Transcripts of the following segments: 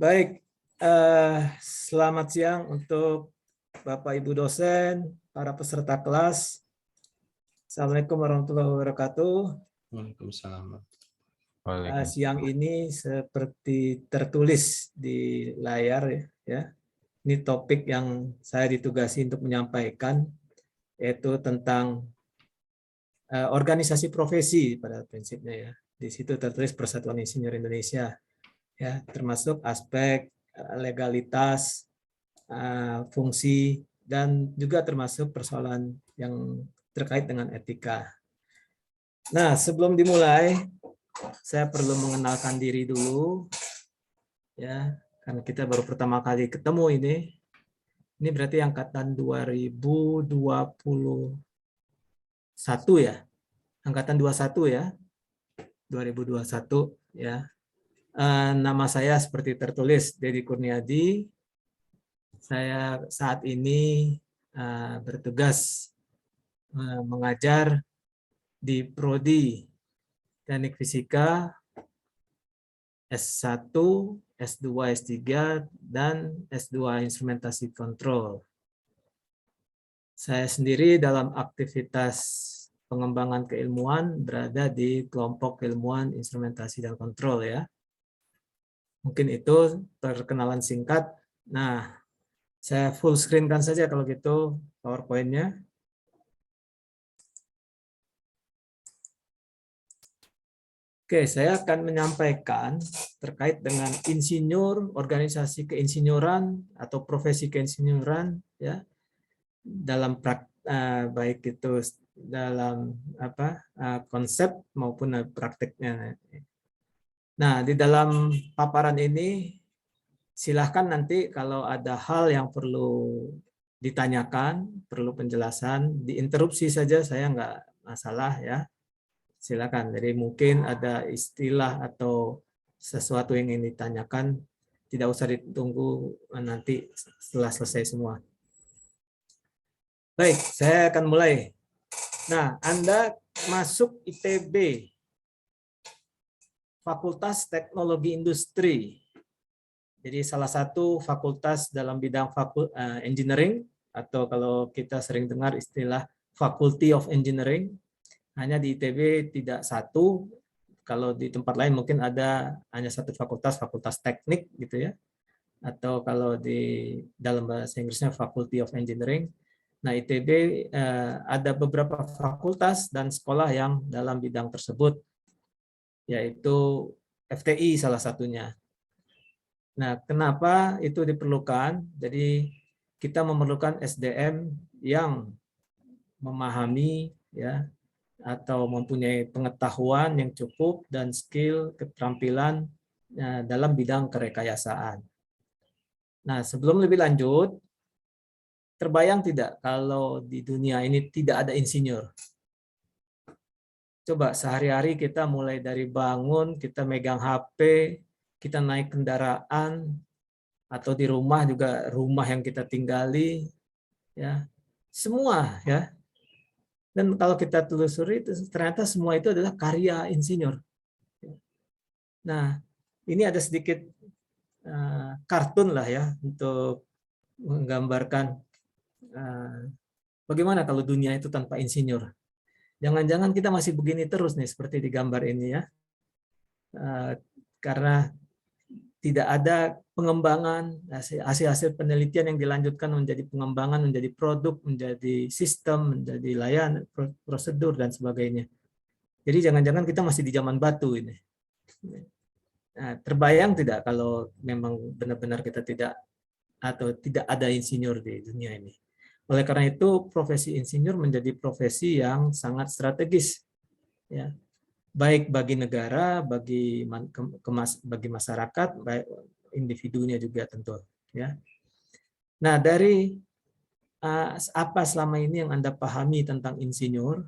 Baik, selamat siang untuk Bapak Ibu dosen, para peserta kelas. Assalamualaikum warahmatullahi wabarakatuh. Waalaikumsalam. Siang ini seperti tertulis di layar ya. Ini topik yang saya ditugasi untuk menyampaikan, yaitu tentang organisasi profesi pada prinsipnya ya. Di situ tertulis Persatuan Insinyur Indonesia, ya, termasuk aspek legalitas, fungsi, dan juga termasuk persoalan yang terkait dengan etika. Nah, sebelum dimulai, saya perlu mengenalkan diri dulu, ya, karena kita baru pertama kali ketemu ini. Ini berarti angkatan 2021 ya, angkatan 21 ya, 2021 ya. Nama saya seperti tertulis, Dedi Kurniadi. Saya saat ini bertugas mengajar di Prodi Teknik Fisika S1, S2, S3, dan S2 Instrumentasi Kontrol. Saya sendiri dalam aktivitas pengembangan keilmuan berada di kelompok keilmuan instrumentasi dan kontrol ya. Mungkin itu perkenalan singkat. Nah, saya full screen-kan saja kalau gitu PowerPoint-nya. Oke, saya akan menyampaikan terkait dengan insinyur, organisasi keinsinyuran atau profesi keinsinyuran ya, dalam baik itu dalam konsep maupun prakteknya. Nah, di dalam paparan ini silahkan nanti kalau ada hal yang perlu ditanyakan, perlu penjelasan, diinterupsi saja, saya nggak masalah ya. Silakan. Jadi mungkin ada istilah atau sesuatu yang ingin ditanyakan, tidak usah ditunggu nanti setelah selesai semua. Baik, saya akan mulai. Nah, Anda masuk ITB, Fakultas Teknologi Industri. Jadi salah satu fakultas dalam bidang engineering, atau kalau kita sering dengar istilah Faculty of Engineering. Hanya di ITB tidak satu, kalau di tempat lain mungkin ada hanya satu fakultas, fakultas teknik gitu ya. Atau kalau di dalam bahasa Inggrisnya Faculty of Engineering. Nah, ITB ada beberapa fakultas dan sekolah yang dalam bidang tersebut, yaitu FTI salah satunya. Nah, kenapa itu diperlukan? Jadi kita memerlukan SDM yang memahami ya, atau mempunyai pengetahuan yang cukup dan skill, keterampilan dalam bidang kerekayasaan. Nah, sebelum lebih lanjut, terbayang tidak kalau di dunia ini tidak ada insinyur? Coba sehari-hari kita mulai dari bangun, kita megang HP, kita naik kendaraan, atau di rumah juga rumah yang kita tinggali, ya semua ya. Dan kalau kita telusuri, ternyata semua itu adalah karya insinyur. Nah, ini ada sedikit kartun lah ya untuk menggambarkan bagaimana kalau dunia itu tanpa insinyur. Jangan-jangan kita masih begini terus nih seperti di gambar ini ya, karena tidak ada pengembangan, hasil-hasil penelitian yang dilanjutkan menjadi pengembangan, menjadi produk, menjadi sistem, menjadi layanan, prosedur, dan sebagainya. Jadi jangan-jangan kita masih di zaman batu ini. Nah, terbayang tidak kalau memang benar-benar kita tidak ada insinyur di dunia ini. Oleh karena itu, profesi insinyur menjadi profesi yang sangat strategis, ya, baik bagi negara, bagi masyarakat, baik individunya juga tentu. Ya. Nah, dari apa selama ini yang Anda pahami tentang insinyur?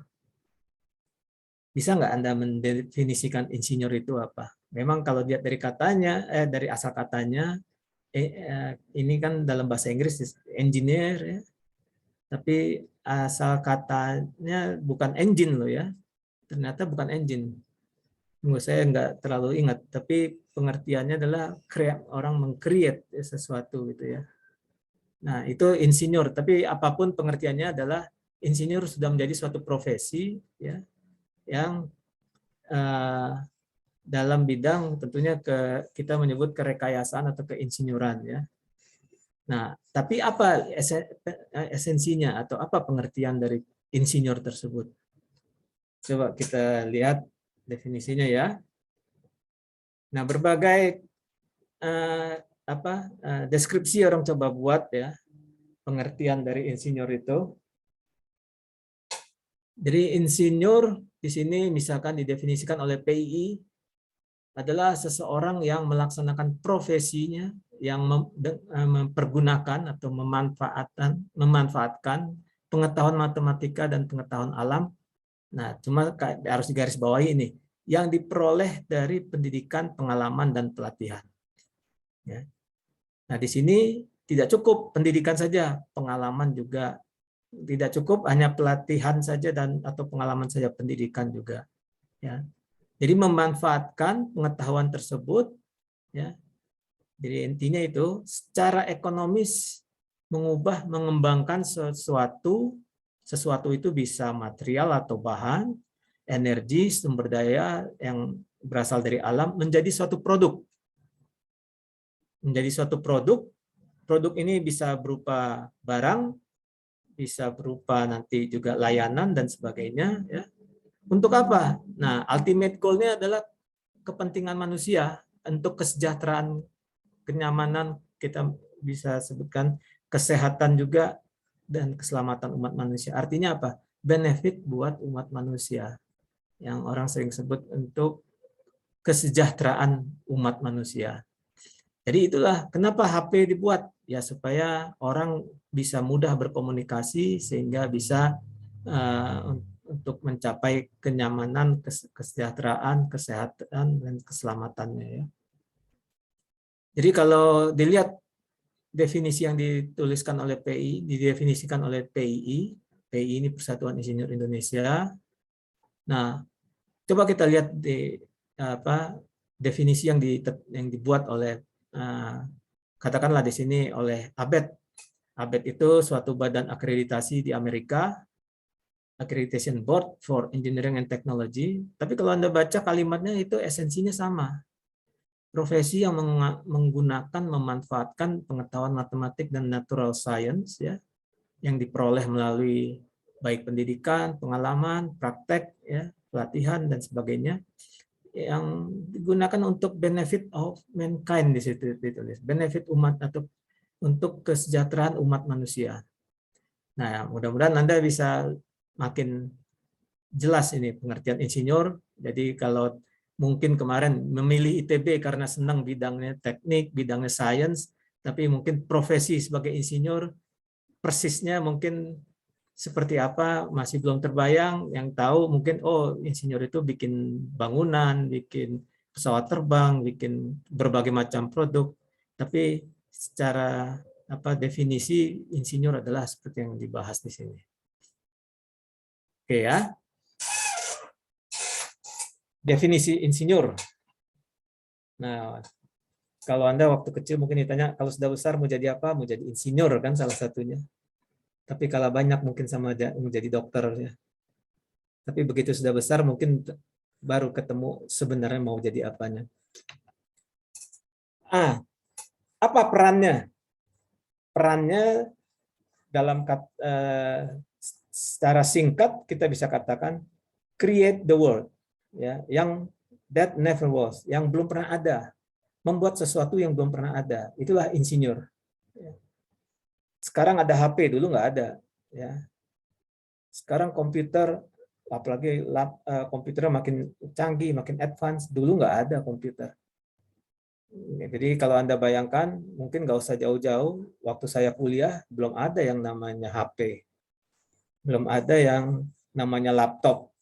Bisa nggak Anda mendefinisikan insinyur itu apa? Memang kalau lihat dari katanya, dari asal katanya, ini kan dalam bahasa Inggris engineer, ya. Tapi asal katanya bukan engine loh ya. Ternyata bukan engine. Saya nggak terlalu ingat, tapi pengertiannya adalah orang meng-create sesuatu gitu ya. Nah, itu insinyur, tapi apapun pengertiannya adalah insinyur sudah menjadi suatu profesi ya yang dalam bidang tentunya kita menyebut kerekayasaan atau keinsinyuran ya. Nah, tapi apa esensinya atau apa pengertian dari insinyur tersebut? Coba kita lihat definisinya ya. Nah, berbagai deskripsi orang coba buat ya pengertian dari insinyur itu. Jadi insinyur di sini misalkan didefinisikan oleh PII adalah seseorang yang melaksanakan profesinya yang mempergunakan atau memanfaatkan pengetahuan matematika dan pengetahuan alam. Nah, cuma harus digarisbawahi ini yang diperoleh dari pendidikan, pengalaman dan pelatihan. Ya. Nah, di sini tidak cukup pendidikan saja, pengalaman juga tidak cukup, hanya pelatihan saja dan atau pengalaman saja, pendidikan juga. Ya. Jadi memanfaatkan pengetahuan tersebut, ya. Jadi intinya itu secara ekonomis mengembangkan sesuatu itu bisa material atau bahan, energi, sumber daya yang berasal dari alam menjadi suatu produk. Menjadi suatu produk. Produk ini bisa berupa barang, bisa berupa nanti juga layanan dan sebagainya. Ya. Untuk apa? Nah, ultimate goal-nya adalah kepentingan manusia untuk kesejahteraan, kenyamanan, kita bisa sebutkan kesehatan juga, dan keselamatan umat manusia. Artinya apa? Benefit buat umat manusia. Yang orang sering sebut untuk kesejahteraan umat manusia. Jadi itulah kenapa HP dibuat, ya supaya orang bisa mudah berkomunikasi sehingga bisa untuk mencapai kenyamanan, kesejahteraan, kesehatan dan keselamatannya ya. Jadi kalau dilihat definisi yang dituliskan oleh PII, didefinisikan oleh PII, PII ini Persatuan Insinyur Indonesia. Nah, coba kita lihat definisi yang dibuat oleh katakanlah di sini oleh ABET. ABET itu suatu badan akreditasi di Amerika, Accreditation Board for Engineering and Technology. Tapi kalau Anda baca kalimatnya itu esensinya sama. Profesi yang menggunakan, memanfaatkan pengetahuan matematik dan natural science ya, yang diperoleh melalui baik pendidikan, pengalaman, praktek, ya, pelatihan dan sebagainya, yang digunakan untuk benefit of mankind di situ ditulis, benefit umat atau untuk kesejahteraan umat manusia. Nah, mudah-mudahan Anda bisa makin jelas ini pengertian insinyur. Jadi kalau mungkin kemarin memilih ITB karena senang bidangnya teknik, bidangnya sains, tapi mungkin profesi sebagai insinyur persisnya mungkin seperti apa masih belum terbayang. Yang tahu mungkin oh insinyur itu bikin bangunan, bikin pesawat terbang, bikin berbagai macam produk. Tapi secara definisi insinyur adalah seperti yang dibahas di sini. Oke ya. Definisi insinyur. Nah, kalau Anda waktu kecil mungkin ditanya, kalau sudah besar mau jadi apa? Mau jadi insinyur kan salah satunya. Tapi kalau banyak mungkin sama menjadi dokter ya. Tapi begitu sudah besar mungkin baru ketemu sebenarnya mau jadi apanya. Apa perannya? Perannya dalam secara singkat kita bisa katakan create the world, ya, yang that never was, yang belum pernah ada, membuat sesuatu yang belum pernah ada, itulah insinyur. Sekarang ada HP, dulu nggak ada, ya. Sekarang komputer, apalagi komputernya makin canggih, makin advance, dulu nggak ada komputer. Jadi kalau Anda bayangkan, mungkin nggak usah jauh-jauh, waktu saya kuliah belum ada yang namanya HP, belum ada yang namanya laptop,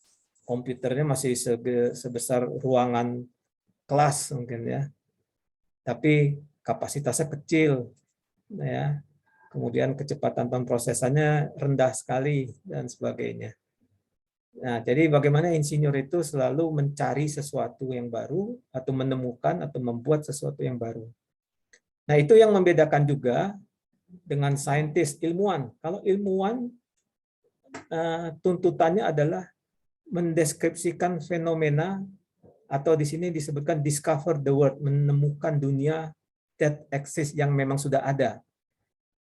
komputernya masih sebesar ruangan kelas mungkin ya, tapi kapasitasnya kecil, ya. Kemudian kecepatan pemrosesannya rendah sekali dan sebagainya. Nah, jadi bagaimana insinyur itu selalu mencari sesuatu yang baru atau menemukan atau membuat sesuatu yang baru. Nah, itu yang membedakan juga dengan saintis, ilmuwan. Kalau ilmuwan tuntutannya adalah mendeskripsikan fenomena atau di sini disebutkan discover the world, menemukan dunia that exists yang memang sudah ada.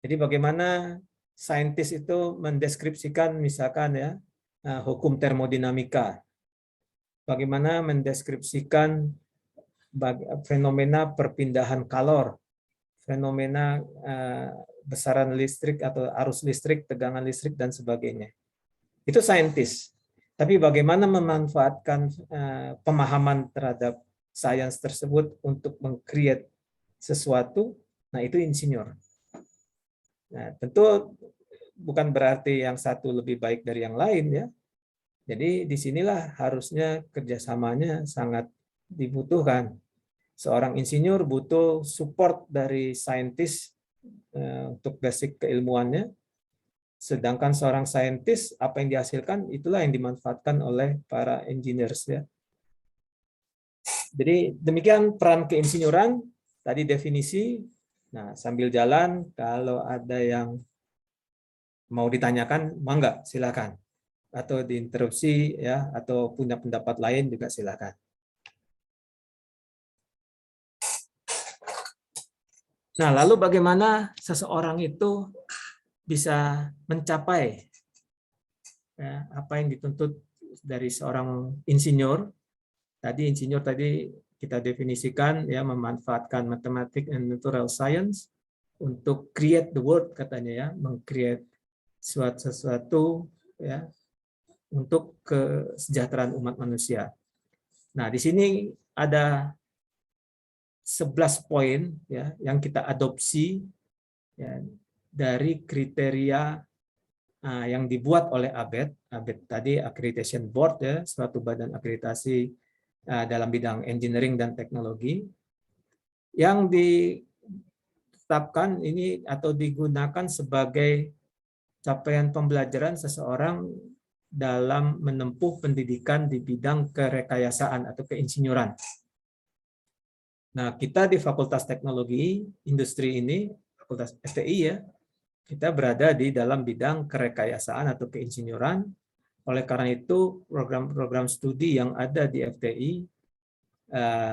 Jadi bagaimana saintis itu mendeskripsikan misalkan ya hukum termodinamika. Bagaimana mendeskripsikan fenomena perpindahan kalor, fenomena besaran listrik atau arus listrik, tegangan listrik dan sebagainya. Itu saintis. Tapi bagaimana memanfaatkan pemahaman terhadap sains tersebut untuk meng-create sesuatu, nah itu insinyur. Nah, tentu bukan berarti yang satu lebih baik dari yang lain ya. Jadi disinilah harusnya kerjasamanya sangat dibutuhkan. Seorang insinyur butuh support dari saintis untuk basic keilmuannya, sedangkan seorang saintis apa yang dihasilkan itulah yang dimanfaatkan oleh para engineers ya. Jadi demikian peran keinsinyuran, tadi definisi. Nah, sambil jalan kalau ada yang mau ditanyakan, mangga silakan. Atau diinterupsi ya, atau punya pendapat lain juga silakan. Nah, lalu bagaimana seseorang itu bisa mencapai ya, apa yang dituntut dari seorang insinyur? Tadi insinyur tadi kita definisikan ya memanfaatkan matematik and natural science untuk create the world katanya ya, meng-create sesuatu ya untuk kesejahteraan umat manusia. Nah, di sini ada 11 poin ya yang kita adopsi ya, dari kriteria yang dibuat oleh ABET. ABET tadi Accreditation Board ya, suatu badan akreditasi dalam bidang engineering dan teknologi yang ditetapkan ini atau digunakan sebagai capaian pembelajaran seseorang dalam menempuh pendidikan di bidang kerekayasaan atau keinsinyuran. Nah, kita di Fakultas Teknologi Industri ini, Fakultas FTI ya, kita berada di dalam bidang kerekayasaan atau keinsinyuran. Oleh karena itu, program-program studi yang ada di FTI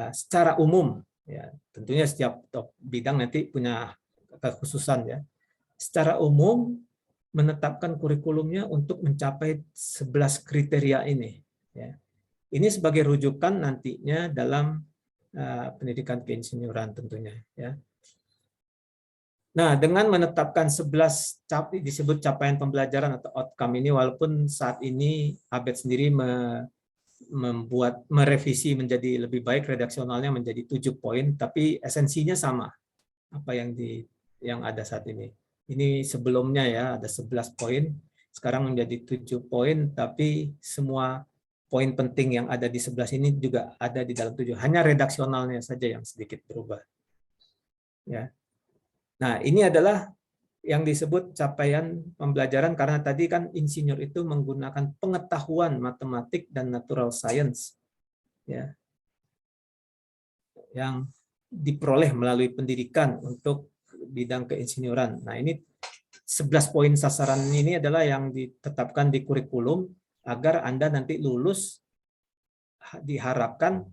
secara umum, ya, tentunya setiap bidang nanti punya kekhususan ya. Secara umum menetapkan kurikulumnya untuk mencapai 11 kriteria ini. Ya. Ini sebagai rujukan nantinya dalam pendidikan keinsinyuran tentunya. Ya. Nah, dengan menetapkan 11 disebut capaian pembelajaran atau outcome ini, walaupun saat ini ABET sendiri merevisi menjadi lebih baik, redaksionalnya menjadi 7 poin, tapi esensinya sama apa yang ada saat ini. Ini sebelumnya ya ada 11 poin, sekarang menjadi 7 poin, tapi semua poin penting yang ada di 11 ini juga ada di dalam 7. Hanya redaksionalnya saja yang sedikit berubah. Ya. Nah, ini adalah yang disebut capaian pembelajaran karena tadi kan insinyur itu menggunakan pengetahuan matematik dan natural science ya yang diperoleh melalui pendidikan untuk bidang keinsinyuran. Nah, ini 11 poin sasaran ini adalah yang ditetapkan di kurikulum agar Anda nanti lulus diharapkan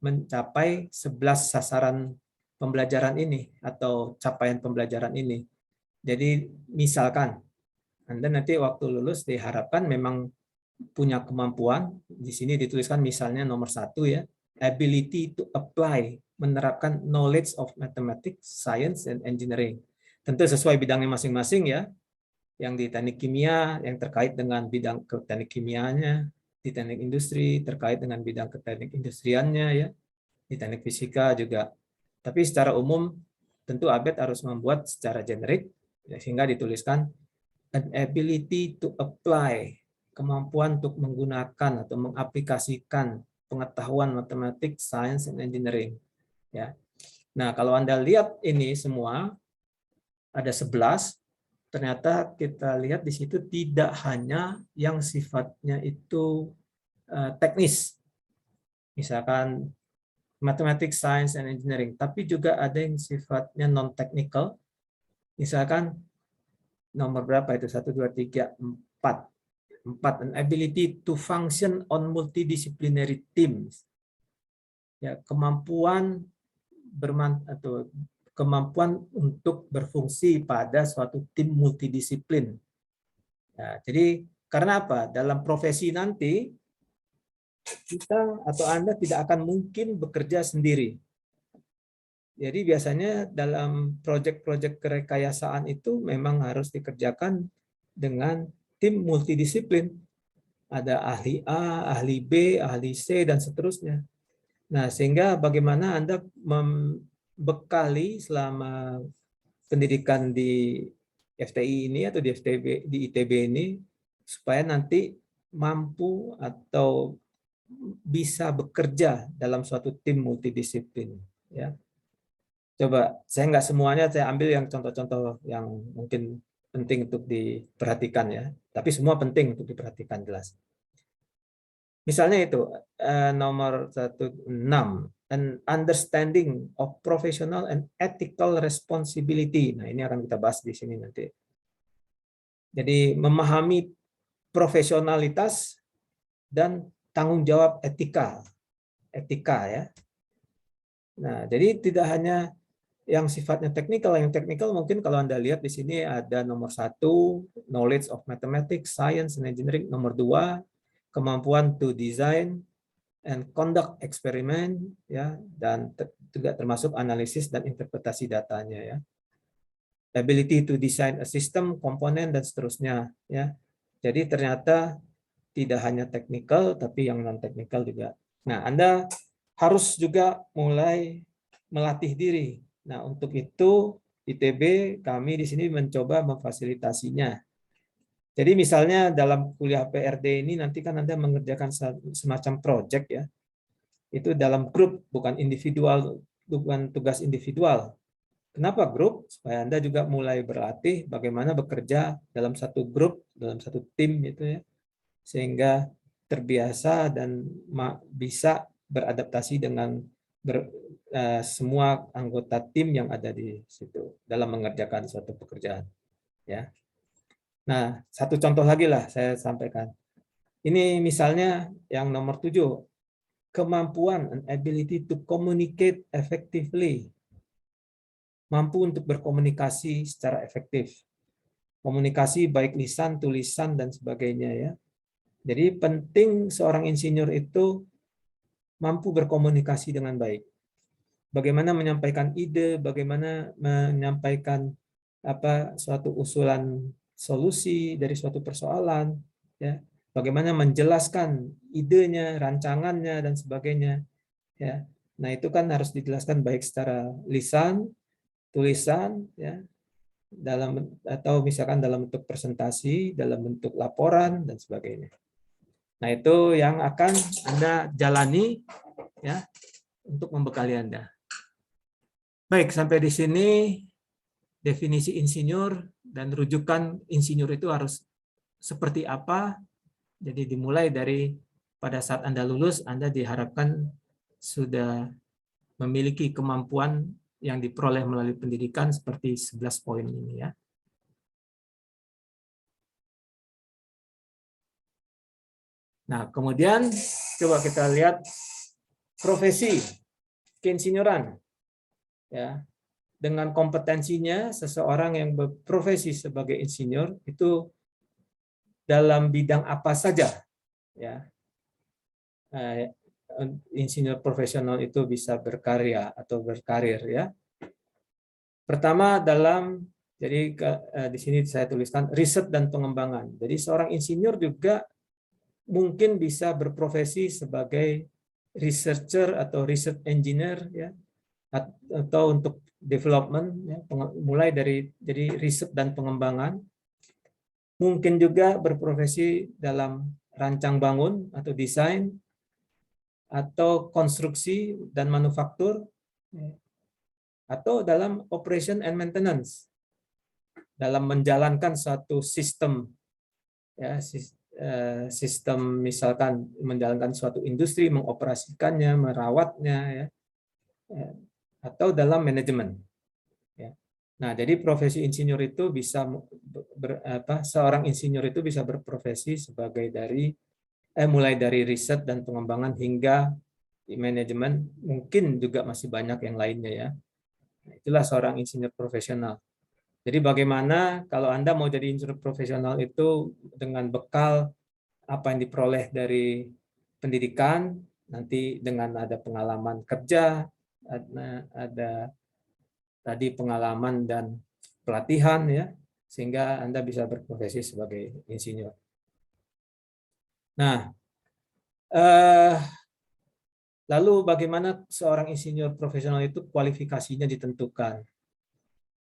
mencapai 11 sasaran pembelajaran ini atau capaian pembelajaran ini. Jadi misalkan Anda nanti waktu lulus diharapkan memang punya kemampuan, di sini dituliskan misalnya nomor 1 ya, ability to apply, menerapkan knowledge of mathematics, science, and engineering. Tentu sesuai bidangnya masing-masing ya, yang di teknik kimia, yang terkait dengan bidang ke teknik kimianya, di teknik industri, terkait dengan bidang ke teknik industriannya ya, di teknik fisika juga. Tapi secara umum, tentu ABET harus membuat secara generik, sehingga dituliskan an ability to apply, kemampuan untuk menggunakan atau mengaplikasikan pengetahuan matematik, science, and engineering. Ya. Nah, kalau Anda lihat ini semua, ada 11, ternyata kita lihat di situ tidak hanya yang sifatnya itu teknis, misalkan Mathematics, Science, and Engineering, tapi juga ada yang sifatnya non-technical, misalkan nomor berapa itu, 1, 2, 3, 4, an ability to function on multidisciplinary teams, ya, kemampuan kemampuan untuk berfungsi pada suatu tim multidisiplin. Nah, jadi karena apa? Dalam profesi nanti kita atau Anda tidak akan mungkin bekerja sendiri. Jadi biasanya dalam proyek-proyek kerekayasaan itu memang harus dikerjakan dengan tim multidisiplin. Ada ahli A, ahli B, ahli C, dan seterusnya. Nah, sehingga bagaimana Anda membekali selama pendidikan di FTI ini atau di FTB, di ITB ini, supaya nanti mampu atau bisa bekerja dalam suatu tim multidisiplin. Ya. Coba, saya nggak semuanya, saya ambil yang contoh-contoh yang mungkin penting untuk diperhatikan ya. Tapi semua penting untuk diperhatikan jelas. Misalnya itu nomor 16, an understanding of professional and ethical responsibility. Nah, ini akan kita bahas di sini nanti. Jadi memahami profesionalitas dan tanggung jawab etika ya. Nah, jadi tidak hanya yang sifatnya teknikal, yang teknikal mungkin kalau Anda lihat di sini ada nomor 1, knowledge of mathematics, science, and engineering. Nomor 2, kemampuan to design and conduct experiment, ya, dan juga termasuk analisis dan interpretasi datanya, ya. Ability to design a system, komponen, dan seterusnya, ya. Jadi ternyata tidak hanya teknikal, tapi yang non teknikal juga. Nah, Anda harus juga mulai melatih diri. Nah, untuk itu ITB kami di sini mencoba memfasilitasinya. Jadi misalnya dalam kuliah PRD ini nanti kan Anda mengerjakan semacam project ya. Itu dalam grup, bukan individual, bukan tugas individual. Kenapa grup? Supaya Anda juga mulai berlatih bagaimana bekerja dalam satu grup, dalam satu tim itu ya. Sehingga terbiasa dan bisa beradaptasi dengan semua anggota tim yang ada di situ dalam mengerjakan suatu pekerjaan. Ya. Nah, satu contoh lagi lah saya sampaikan. Ini misalnya yang nomor 7, kemampuan and ability to communicate effectively. Mampu untuk berkomunikasi secara efektif. Komunikasi baik lisan, tulisan, dan sebagainya ya. Jadi penting seorang insinyur itu mampu berkomunikasi dengan baik. Bagaimana menyampaikan ide, bagaimana menyampaikan suatu usulan solusi dari suatu persoalan, ya. Bagaimana menjelaskan idenya, rancangannya, dan sebagainya, ya. Nah, itu kan harus dijelaskan baik secara lisan, tulisan, ya, atau misalkan dalam bentuk presentasi, dalam bentuk laporan, dan sebagainya. Nah, itu yang akan Anda jalani ya untuk membekali Anda. Baik, sampai di sini definisi insinyur dan rujukan insinyur itu harus seperti apa. Jadi dimulai dari pada saat Anda lulus, Anda diharapkan sudah memiliki kemampuan yang diperoleh melalui pendidikan seperti 11 poin ini ya. Nah, kemudian coba kita lihat profesi keinsinyuran. Ya, dengan kompetensinya seseorang yang berprofesi sebagai insinyur itu dalam bidang apa saja, ya. Insinyur profesional itu bisa berkarya atau berkarir ya. Pertama jadi di sini saya tuliskan riset dan pengembangan. Jadi seorang insinyur juga mungkin bisa berprofesi sebagai researcher atau research engineer ya, atau untuk development ya, mulai dari jadi riset dan pengembangan. Mungkin juga berprofesi dalam rancang bangun atau desain atau konstruksi dan manufaktur atau dalam operation and maintenance. dalam menjalankan suatu sistem, ya, sistem misalkan menjalankan suatu industri, mengoperasikannya, merawatnya, ya, atau dalam manajemen. Ya. Nah, jadi profesi insinyur itu bisa seorang insinyur itu bisa berprofesi sebagai mulai dari riset dan pengembangan hingga di manajemen, mungkin juga masih banyak yang lainnya ya. Nah, itulah seorang insinyur profesional. Jadi bagaimana kalau Anda mau jadi insinyur profesional itu dengan bekal apa yang diperoleh dari pendidikan, nanti dengan ada pengalaman kerja, ada tadi pengalaman dan pelatihan ya, sehingga Anda bisa berprofesi sebagai insinyur. Nah, lalu bagaimana seorang insinyur profesional itu kualifikasinya ditentukan?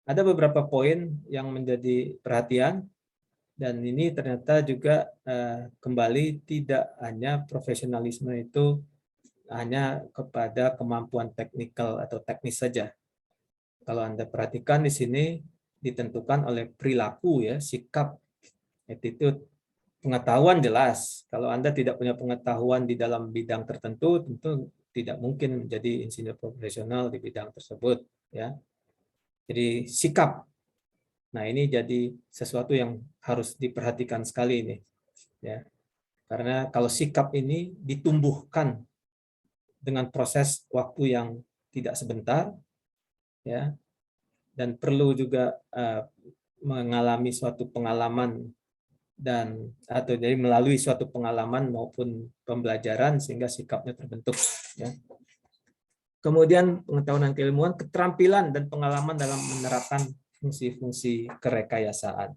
Ada beberapa poin yang menjadi perhatian, dan ini ternyata juga kembali tidak hanya profesionalisme itu hanya kepada kemampuan teknikal atau teknis saja. Kalau Anda perhatikan di sini ditentukan oleh perilaku ya, sikap, attitude, pengetahuan jelas. Kalau Anda tidak punya pengetahuan di dalam bidang tertentu, tentu tidak mungkin menjadi insinyur profesional di bidang tersebut ya. Jadi sikap. Nah, ini jadi sesuatu yang harus diperhatikan sekali ini ya. Karena kalau sikap ini ditumbuhkan dengan proses waktu yang tidak sebentar ya, dan perlu juga mengalami suatu pengalaman atau jadi melalui suatu pengalaman maupun pembelajaran sehingga sikapnya terbentuk ya. Kemudian pengetahuan dan keilmuan, keterampilan dan pengalaman dalam menerapkan fungsi-fungsi kerekayasaan.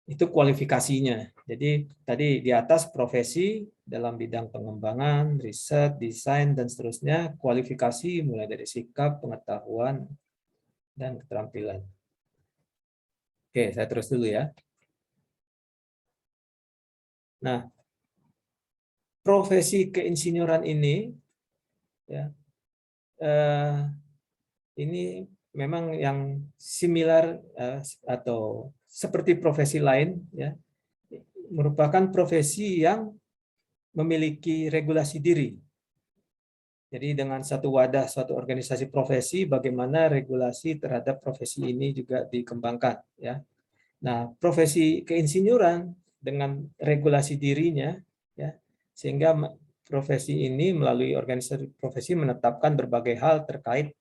Itu kualifikasinya. Jadi tadi di atas profesi dalam bidang pengembangan, riset, desain, dan seterusnya, kualifikasi mulai dari sikap, pengetahuan, dan keterampilan. Oke, saya terus dulu ya. Nah, profesi keinsinyuran ini ya, ini memang yang similar atau seperti profesi lain ya, merupakan profesi yang memiliki regulasi diri. Jadi dengan satu wadah, suatu organisasi profesi, bagaimana regulasi terhadap profesi ini juga dikembangkan ya. Nah, profesi keinsinyuran dengan regulasi dirinya ya, sehingga profesi ini melalui organisasi profesi menetapkan berbagai hal terkait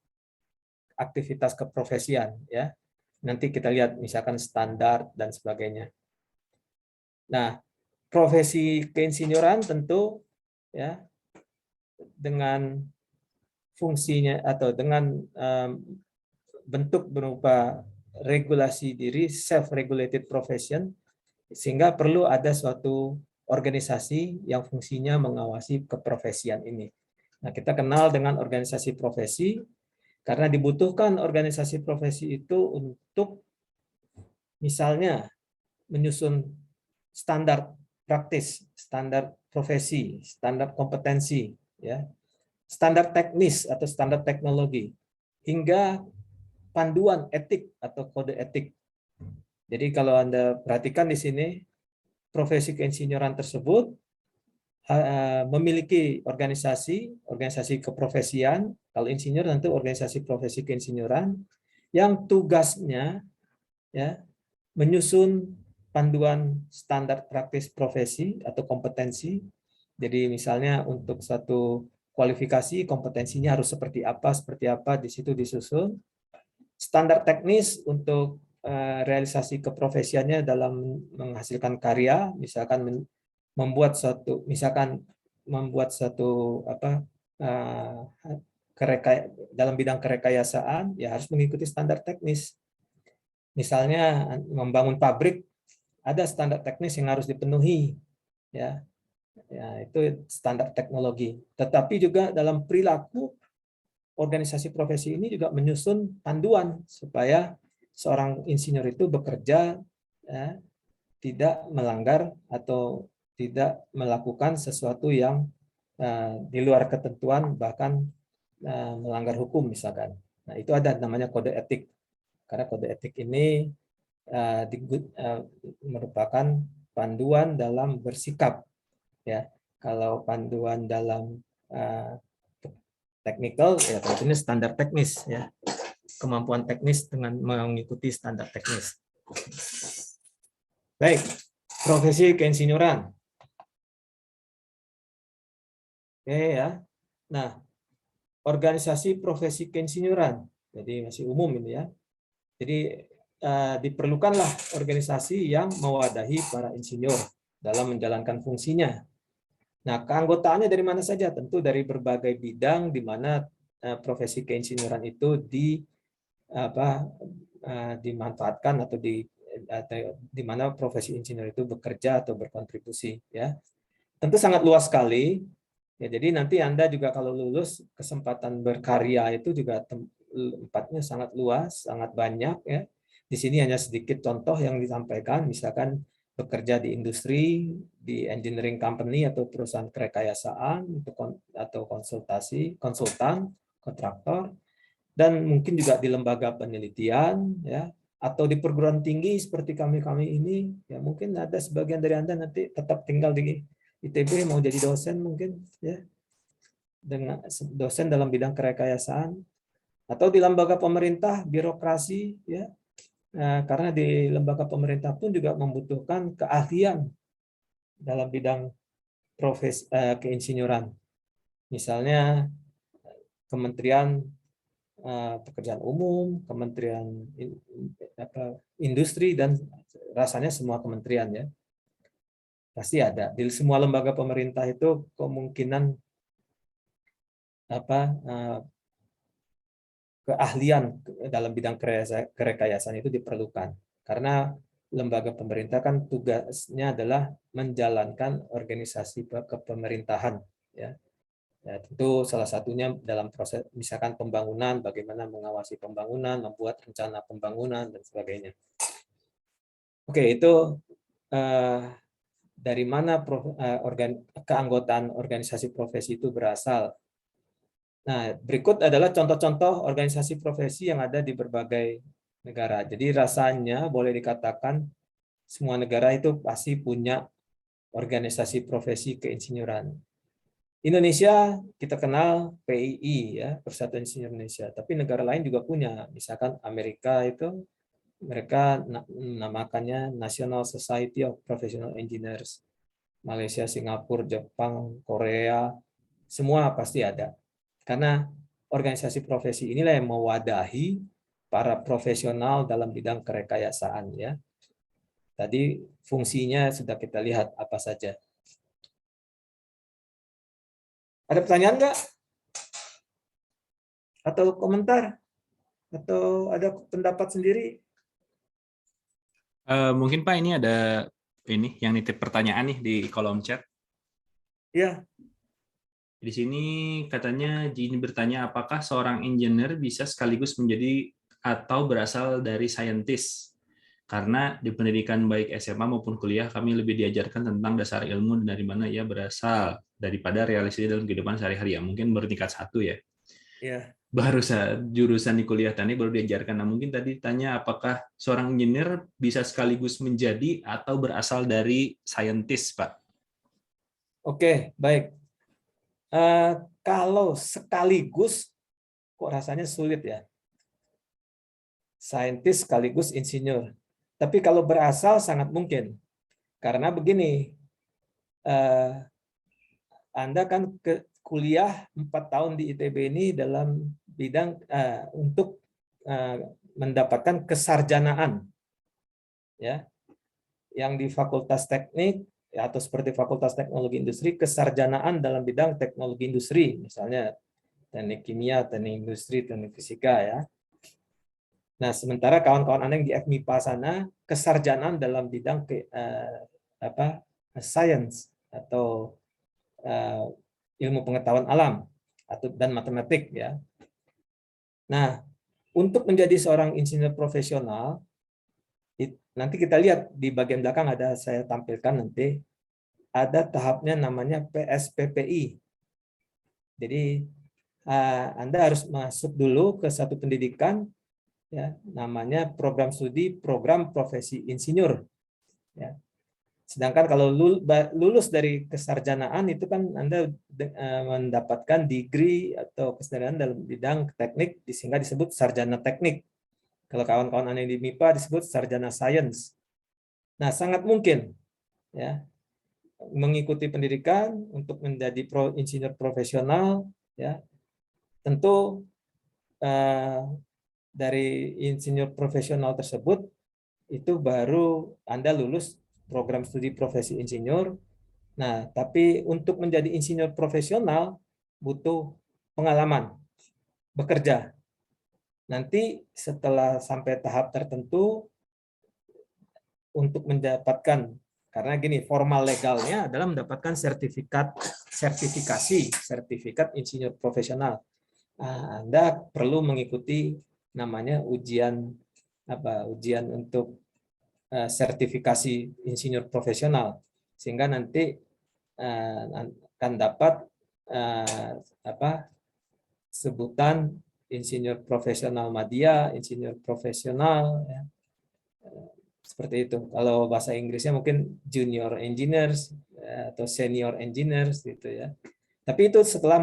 aktivitas keprofesian ya. Nanti kita lihat misalkan standar dan sebagainya. Nah, profesi keinsinyuran tentu ya dengan fungsinya atau dengan bentuk berupa regulasi diri, self-regulated profession, sehingga perlu ada suatu organisasi yang fungsinya mengawasi keprofesian ini. Nah, kita kenal dengan organisasi profesi karena dibutuhkan organisasi profesi itu untuk misalnya menyusun standar praktis, standar profesi, standar kompetensi, ya, standar teknis atau standar teknologi, hingga panduan etik atau kode etik. Jadi kalau Anda perhatikan di sini, profesi keinsinyuran tersebut memiliki organisasi keprofesian. Kalau insinyur tentu organisasi profesi keinsinyuran yang tugasnya ya menyusun panduan standar praktis profesi atau kompetensi. Jadi misalnya untuk satu kualifikasi kompetensinya harus seperti apa di situ disusun. Standar teknis untuk realisasi keprofesiannya dalam menghasilkan karya, misalkan membuat satu dalam bidang kerekayasaan ya harus mengikuti standar teknis. Misalnya membangun pabrik ada standar teknis yang harus dipenuhi ya. Ya, itu standar teknologi. Tetapi juga dalam perilaku organisasi profesi ini juga menyusun panduan supaya seorang insinyur itu bekerja ya, tidak melanggar atau tidak melakukan sesuatu yang di luar ketentuan, bahkan melanggar hukum misalkan. Nah, itu ada namanya kode etik. Karena kode etik ini merupakan panduan dalam bersikap, ya. Kalau panduan dalam technical, ya tentunya standar teknis, ya, kemampuan teknis dengan mengikuti standar teknis. Baik, profesi keinsinyuran. Oke ya. Nah, organisasi profesi keinsinyuran. Jadi masih umum ini ya. Jadi diperlukanlah organisasi yang mewadahi para insinyur dalam menjalankan fungsinya. Nah, keanggotaannya dari mana saja? Tentu dari berbagai bidang di mana profesi keinsinyuran itu dimanfaatkan atau di mana profesi insinyur itu bekerja atau berkontribusi, ya. Tentu sangat luas sekali. Ya, jadi nanti Anda juga kalau lulus kesempatan berkarya itu juga tempatnya sangat luas, sangat banyak, ya. Di sini hanya sedikit contoh yang disampaikan, misalkan bekerja di industri, di engineering company atau perusahaan kerekayasaan atau konsultan, kontraktor, dan mungkin juga di lembaga penelitian, ya, atau di perguruan tinggi seperti kami ini, ya mungkin ada sebagian dari Anda nanti tetap tinggal di ITB mau jadi dosen mungkin, ya, dengan dosen dalam bidang kerekayasaan, atau di lembaga pemerintah birokrasi, ya. Nah, karena di lembaga pemerintah pun juga membutuhkan keahlian dalam bidang profesi keinsinyuran. Misalnya Kementerian Pekerjaan Umum, Kementerian Industri, dan rasanya semua kementerian, ya. Pasti ada. Di semua lembaga pemerintah itu kemungkinan keahlian dalam bidang kerekayasaan itu diperlukan. Karena lembaga pemerintah kan tugasnya adalah menjalankan organisasi kepemerintahan, ya. Ya, tentu salah satunya dalam proses misalkan pembangunan, bagaimana mengawasi pembangunan, membuat rencana pembangunan dan sebagainya. Oke, itu dari mana keanggotaan organisasi profesi itu berasal. Nah, berikut adalah contoh-contoh organisasi profesi yang ada di berbagai negara. Jadi rasanya boleh dikatakan semua negara itu pasti punya organisasi profesi keinsinyuran. Indonesia kita kenal PII, ya, Persatuan Insinyur Indonesia. Tapi negara lain juga punya. Misalkan Amerika itu mereka namakannya National Society of Professional Engineers. Malaysia, Singapura, Jepang, Korea, semua pasti ada. Karena organisasi profesi inilah yang mewadahi para profesional dalam bidang kerekayasaan, ya. Tadi fungsinya sudah kita lihat apa saja. Ada pertanyaan nggak? Atau komentar? Atau ada pendapat sendiri? Mungkin Pak ini ada yang nitip pertanyaan nih di kolom chat. Ya. Di sini katanya Jini bertanya apakah seorang engineer bisa sekaligus menjadi atau berasal dari saintis? Karena di pendidikan baik SMA maupun kuliah kami lebih diajarkan tentang dasar ilmu dari mana ia berasal daripada realisasi dalam kehidupan sehari-hari. Ya, mungkin baru tingkat 1 ya. Ya. Baru jurusan di kuliah teknik baru diajarkan. Nah, mungkin tadi tanya apakah seorang engineer bisa sekaligus menjadi atau berasal dari saintis, Pak? Oke, baik. Kalau sekaligus, kok rasanya sulit ya. Saintis sekaligus insinyur. Tapi kalau berasal sangat mungkin. Karena begini, Anda kan kuliah 4 tahun di ITB ini dalam bidang untuk mendapatkan kesarjanaan, ya, yang di Fakultas Teknik atau seperti Fakultas Teknologi Industri, kesarjanaan dalam bidang teknologi industri, misalnya teknik kimia, teknik industri, teknik fisika, ya. Nah, sementara kawan-kawan Anda yang di FMIPA sana kesarjanaan dalam bidang science atau ilmu pengetahuan alam dan matematik, ya. Nah, untuk menjadi seorang insinyur profesional, nanti kita lihat di bagian belakang ada saya tampilkan nanti ada tahapnya namanya PSPPI. Jadi Anda harus masuk dulu ke satu pendidikan ya, namanya program studi program profesi insinyur. Ya. Sedangkan kalau lulus dari kesarjanaan itu kan Anda mendapatkan degree atau kesarjanaan dalam bidang teknik sehingga disebut sarjana teknik. Kalau kawan-kawan Anda di MIPA disebut sarjana sains. Nah, sangat mungkin ya mengikuti pendidikan untuk menjadi insinyur profesional, ya tentu dari insinyur profesional tersebut itu baru Anda lulus program studi profesi insinyur. Nah, tapi untuk menjadi insinyur profesional butuh pengalaman bekerja. Nanti setelah sampai tahap tertentu untuk mendapatkan, karena gini, formal legalnya adalah mendapatkan sertifikat insinyur profesional. Nah, Anda perlu mengikuti namanya ujian untuk sertifikasi insinyur profesional, sehingga nanti akan dapat sebutan insinyur profesional madya, insinyur profesional, ya. Seperti itu. Kalau bahasa Inggrisnya mungkin junior engineers atau senior engineers gitu ya. Tapi itu setelah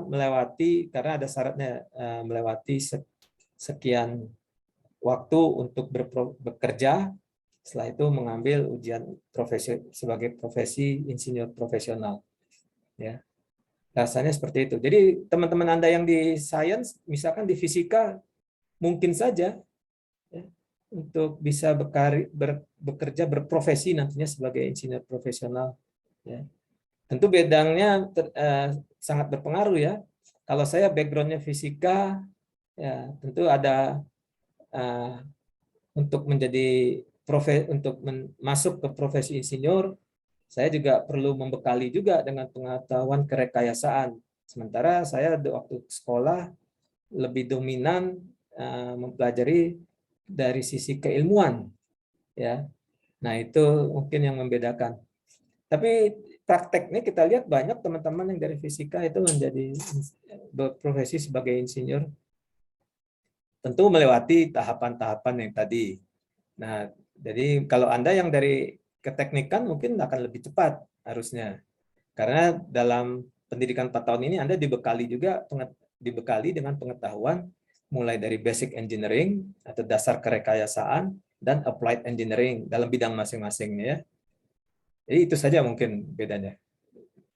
melewati, karena ada syaratnya, melewati sekian waktu untuk bekerja, setelah itu mengambil ujian profesi sebagai profesi insinyur profesional. Ya, rasanya seperti itu. Jadi teman-teman Anda yang di sains, misalkan di fisika, mungkin saja ya, untuk bisa bekerja berprofesi nantinya sebagai insinyur profesional. Ya. Tentu bedanya sangat berpengaruh ya. Kalau saya backgroundnya fisika, ya tentu ada untuk menjadi masuk ke profesi insinyur, saya juga perlu membekali juga dengan pengetahuan kerekayasaan. Sementara saya waktu sekolah lebih dominan mempelajari dari sisi keilmuan, ya. Nah itu mungkin yang membedakan. Tapi prakteknya kita lihat banyak teman-teman yang dari fisika itu menjadi berprofesi sebagai insinyur. Tentu melewati tahapan-tahapan yang tadi. Nah, jadi kalau Anda yang dari keteknikan mungkin akan lebih cepat harusnya. Karena dalam pendidikan 4 tahun ini Anda dibekali dengan pengetahuan mulai dari basic engineering atau dasar kerekayasaan dan applied engineering dalam bidang masing-masingnya ya. Jadi itu saja mungkin bedanya.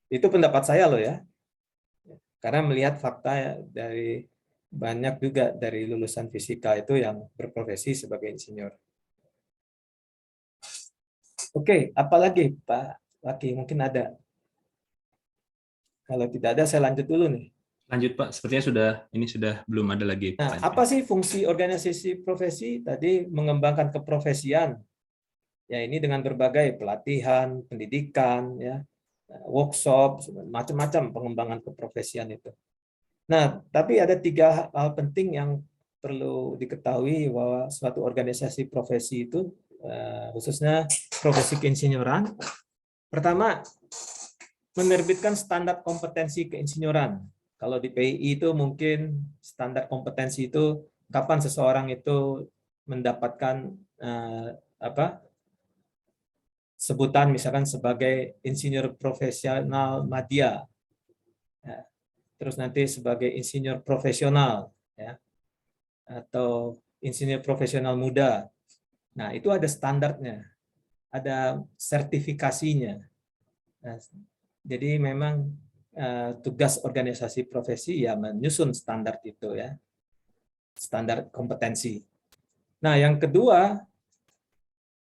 Itu pendapat saya loh ya. Karena melihat fakta dari banyak juga dari lulusan fisika itu yang berprofesi sebagai insinyur. Oke, apalagi Pak Laki? Mungkin ada. Kalau tidak ada, saya lanjut dulu nih. Lanjut Pak, sepertinya sudah belum ada lagi Nah, pertanyaan. apa sih fungsi organisasi profesi? Tadi mengembangkan keprofesian. Ya, ini dengan berbagai pelatihan, pendidikan, ya, workshop, macam-macam pengembangan keprofesian itu. Nah, tapi ada 3 hal penting yang perlu diketahui bahwa suatu organisasi profesi itu, khususnya profesi keinsinyuran, pertama, menerbitkan standar kompetensi keinsinyuran. Kalau di PII itu mungkin standar kompetensi itu kapan seseorang itu mendapatkan sebutan misalkan sebagai insinyur profesional madya, ya. Terus nanti sebagai insinyur profesional, ya, atau insinyur profesional muda. Nah itu ada standarnya, ada sertifikasinya. Nah, jadi memang tugas organisasi profesi ya menyusun standar itu ya, standar kompetensi. Nah yang kedua,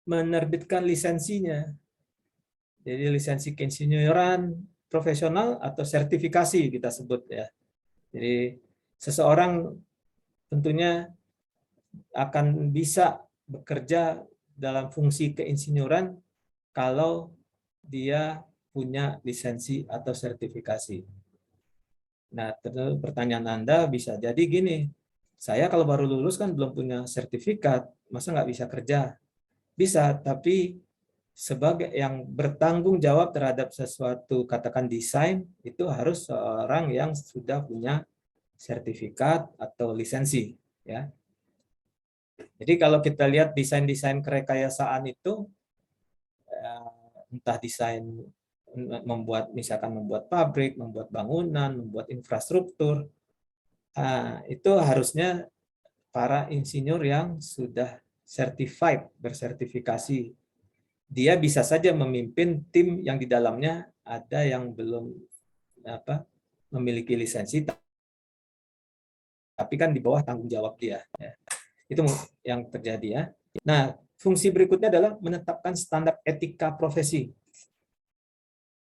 menerbitkan lisensinya. Jadi lisensi keinsinyuran profesional atau sertifikasi kita sebut ya. Jadi seseorang tentunya akan bisa bekerja dalam fungsi keinsinyuran kalau dia punya lisensi atau sertifikasi. Nah, pertanyaan Anda bisa jadi gini, saya kalau baru lulus kan belum punya sertifikat, masa nggak bisa kerja? Bisa, tapi sebagai yang bertanggung jawab terhadap sesuatu, katakan desain, itu harus seorang yang sudah punya sertifikat atau lisensi, ya. Jadi kalau kita lihat desain-desain kerekayasaan itu, entah desain misalkan membuat pabrik, membuat bangunan, membuat infrastruktur, itu harusnya para insinyur yang sudah certified, bersertifikasi. Dia bisa saja memimpin tim yang di dalamnya ada yang belum memiliki lisensi, tapi kan di bawah tanggung jawab dia. Itu yang terjadi ya. Nah, fungsi berikutnya adalah menetapkan standar etika profesi.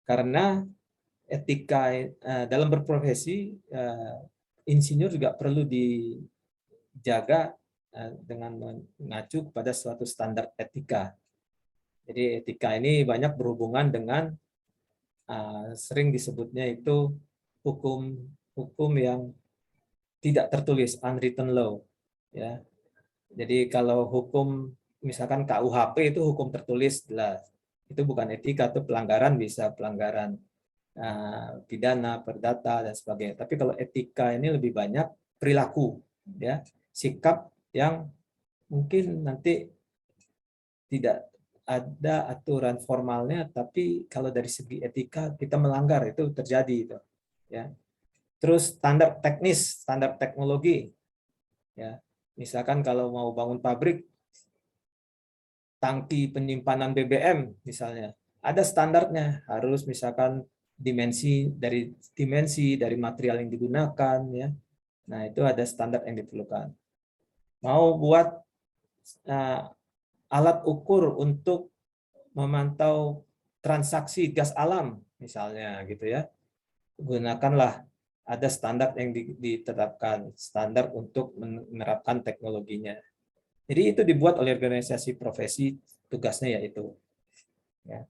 Karena etika dalam berprofesi, insinyur juga perlu dijaga dengan mengacu kepada suatu standar etika. Jadi etika ini banyak berhubungan dengan sering disebutnya itu hukum yang tidak tertulis, unwritten law. Ya, jadi kalau hukum misalkan KUHP itu hukum tertulis jelas, itu bukan etika, itu pelanggaran, bisa pelanggaran pidana, perdata dan sebagainya. Tapi kalau etika ini lebih banyak perilaku, ya, sikap yang mungkin nanti tidak ada aturan formalnya, tapi kalau dari segi etika kita melanggar itu terjadi itu, ya. Terus standar teknis, standar teknologi, ya. Misalkan kalau mau bangun pabrik, tangki penyimpanan BBM misalnya, ada standarnya, harus misalkan dimensi dari material yang digunakan, ya. Nah, itu ada standar yang diperlukan. Mau buat alat ukur untuk memantau transaksi gas alam misalnya gitu ya, gunakanlah, ada standar yang ditetapkan, standar untuk menerapkan teknologinya. Jadi itu dibuat oleh organisasi profesi, tugasnya yaitu, ya.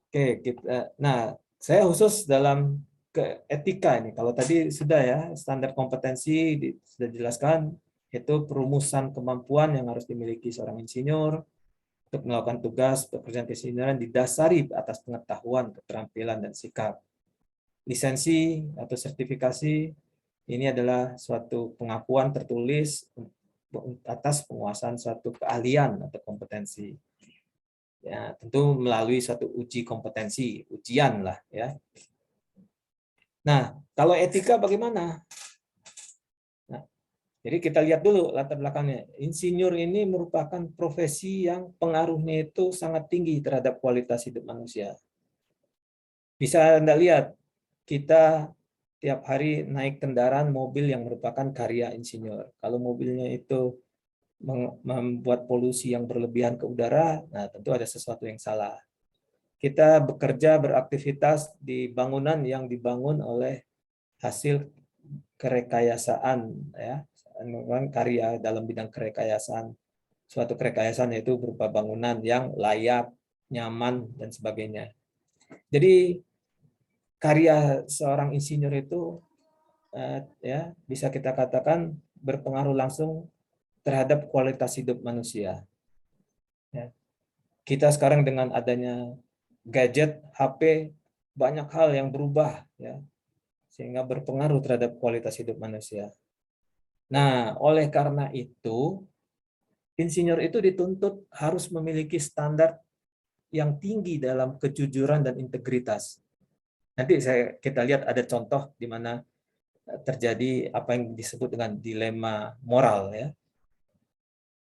Oke, nah saya khusus dalam etika ini. Kalau tadi sudah ya, standar kompetensi sudah dijelaskan, itu perumusan kemampuan yang harus dimiliki seorang insinyur untuk melakukan tugas pekerjaan keinsinyuran didasari atas pengetahuan, keterampilan, dan sikap. Lisensi atau sertifikasi ini adalah suatu pengakuan tertulis atas penguasaan suatu keahlian atau kompetensi. Ya, tentu melalui suatu uji kompetensi, ujian lah ya. Nah, kalau etika bagaimana? Nah, jadi kita lihat dulu latar belakangnya. Insinyur ini merupakan profesi yang pengaruhnya itu sangat tinggi terhadap kualitas hidup manusia. Bisa Anda lihat, kita tiap hari naik kendaraan mobil yang merupakan karya insinyur. Kalau mobilnya itu membuat polusi yang berlebihan ke udara, nah tentu ada sesuatu yang salah. Kita bekerja, beraktivitas di bangunan yang dibangun oleh hasil kerekayasaan, ya, karya dalam bidang kerekayasaan. Suatu kerekayasaan yaitu berupa bangunan yang layak, nyaman, dan sebagainya. Jadi karya seorang insinyur itu ya bisa kita katakan berpengaruh langsung terhadap kualitas hidup manusia. Ya. Kita sekarang dengan adanya gadget, HP, banyak hal yang berubah, ya, sehingga berpengaruh terhadap kualitas hidup manusia. Nah, oleh karena itu, insinyur itu dituntut harus memiliki standar yang tinggi dalam kejujuran dan integritas. Nanti kita lihat ada contoh di mana terjadi apa yang disebut dengan dilema moral, ya.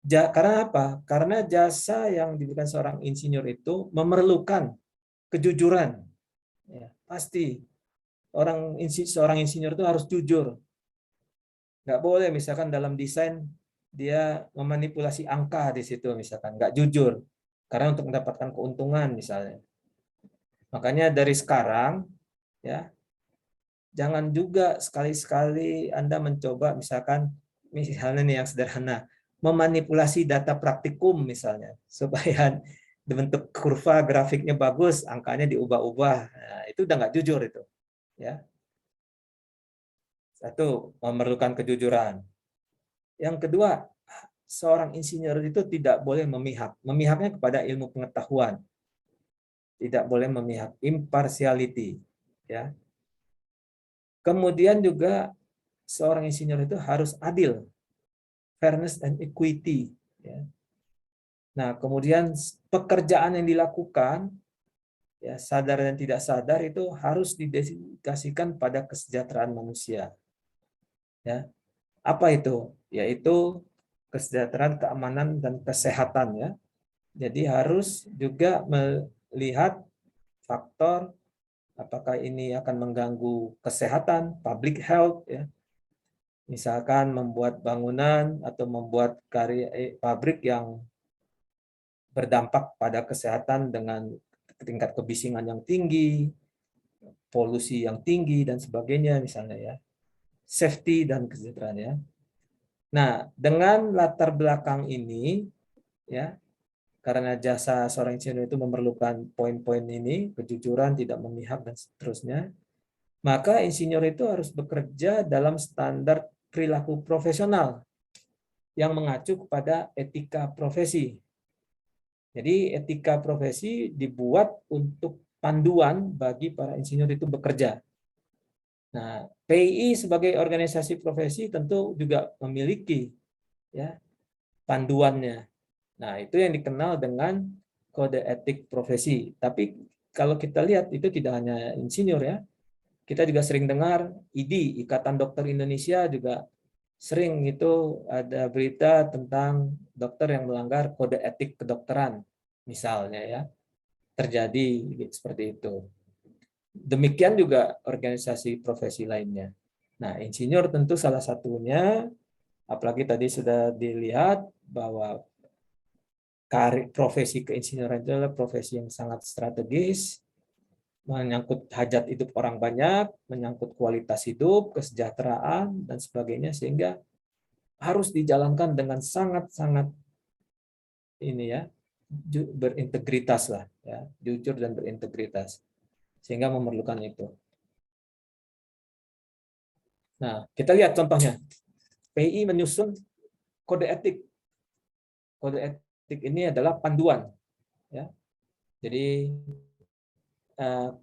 Karena apa? Karena jasa yang diberikan seorang insinyur itu memerlukan kejujuran. Ya, pasti seorang insinyur itu harus jujur. Nggak boleh misalkan dalam desain dia memanipulasi angka di situ misalkan, nggak jujur. Karena untuk mendapatkan keuntungan misalnya. Makanya dari sekarang, ya, jangan juga sekali-sekali Anda mencoba misalnya nih yang sederhana, memanipulasi data praktikum misalnya, supaya bentuk kurva grafiknya bagus, angkanya diubah-ubah. Nah, itu udah nggak jujur itu. Ya. Satu, memerlukan kejujuran. Yang kedua, seorang insinyur itu tidak boleh memihak. Memihaknya kepada ilmu pengetahuan. Tidak boleh memihak, impartiality. Ya. Kemudian juga seorang insinyur itu harus adil. fairness and equity. Ya. Nah, kemudian pekerjaan yang dilakukan, ya, sadar dan tidak sadar itu harus didedikasikan pada kesejahteraan manusia. Ya, apa itu? Yaitu kesejahteraan, keamanan, dan kesehatan. Ya. Jadi harus juga melihat faktor apakah ini akan mengganggu kesehatan, public health, ya. Misalkan membuat bangunan atau membuat pabrik yang berdampak pada kesehatan dengan tingkat kebisingan yang tinggi, polusi yang tinggi dan sebagainya misalnya, ya. Safety dan kesejahteraan, ya. Nah, dengan latar belakang ini, ya, karena jasa seorang insinyur itu memerlukan poin-poin ini, kejujuran, tidak memihak dan seterusnya, maka insinyur itu harus bekerja dalam standar perilaku profesional yang mengacu kepada etika profesi. Jadi etika profesi dibuat untuk panduan bagi para insinyur itu bekerja. Nah, PII sebagai organisasi profesi tentu juga memiliki, ya, panduannya. Nah, itu yang dikenal dengan kode etik profesi. Tapi kalau kita lihat itu tidak hanya insinyur, ya. Kita juga sering dengar IDI, Ikatan Dokter Indonesia, juga sering itu ada berita tentang dokter yang melanggar kode etik kedokteran, misalnya, ya, terjadi seperti itu. Demikian juga organisasi profesi lainnya. Nah, insinyur tentu salah satunya, apalagi tadi sudah dilihat bahwa profesi keinsinyuran itu adalah profesi yang sangat strategis, menyangkut hajat hidup orang banyak, menyangkut kualitas hidup, kesejahteraan, dan sebagainya, sehingga harus dijalankan dengan sangat-sangat ini, ya, berintegritas lah, ya, jujur dan berintegritas, sehingga memerlukan itu. Nah, kita lihat contohnya. PI menyusun kode etik. Kode etik ini adalah panduan, ya. Jadi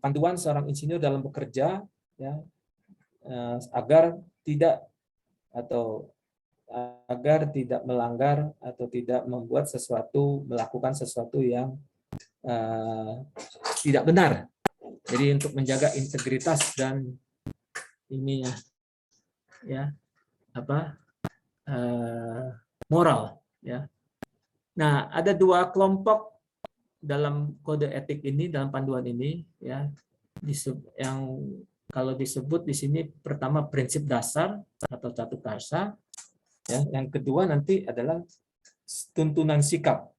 panduan seorang insinyur dalam bekerja, ya, agar tidak melanggar atau tidak melakukan sesuatu yang tidak benar. Jadi untuk menjaga integritas dan ini, ya, moral, ya. Nah, ada dua kelompok dalam kode etik ini, dalam panduan ini, ya, yang kalau disebut di sini pertama prinsip dasar atau catukarsa, ya, yang kedua nanti adalah tuntunan sikap.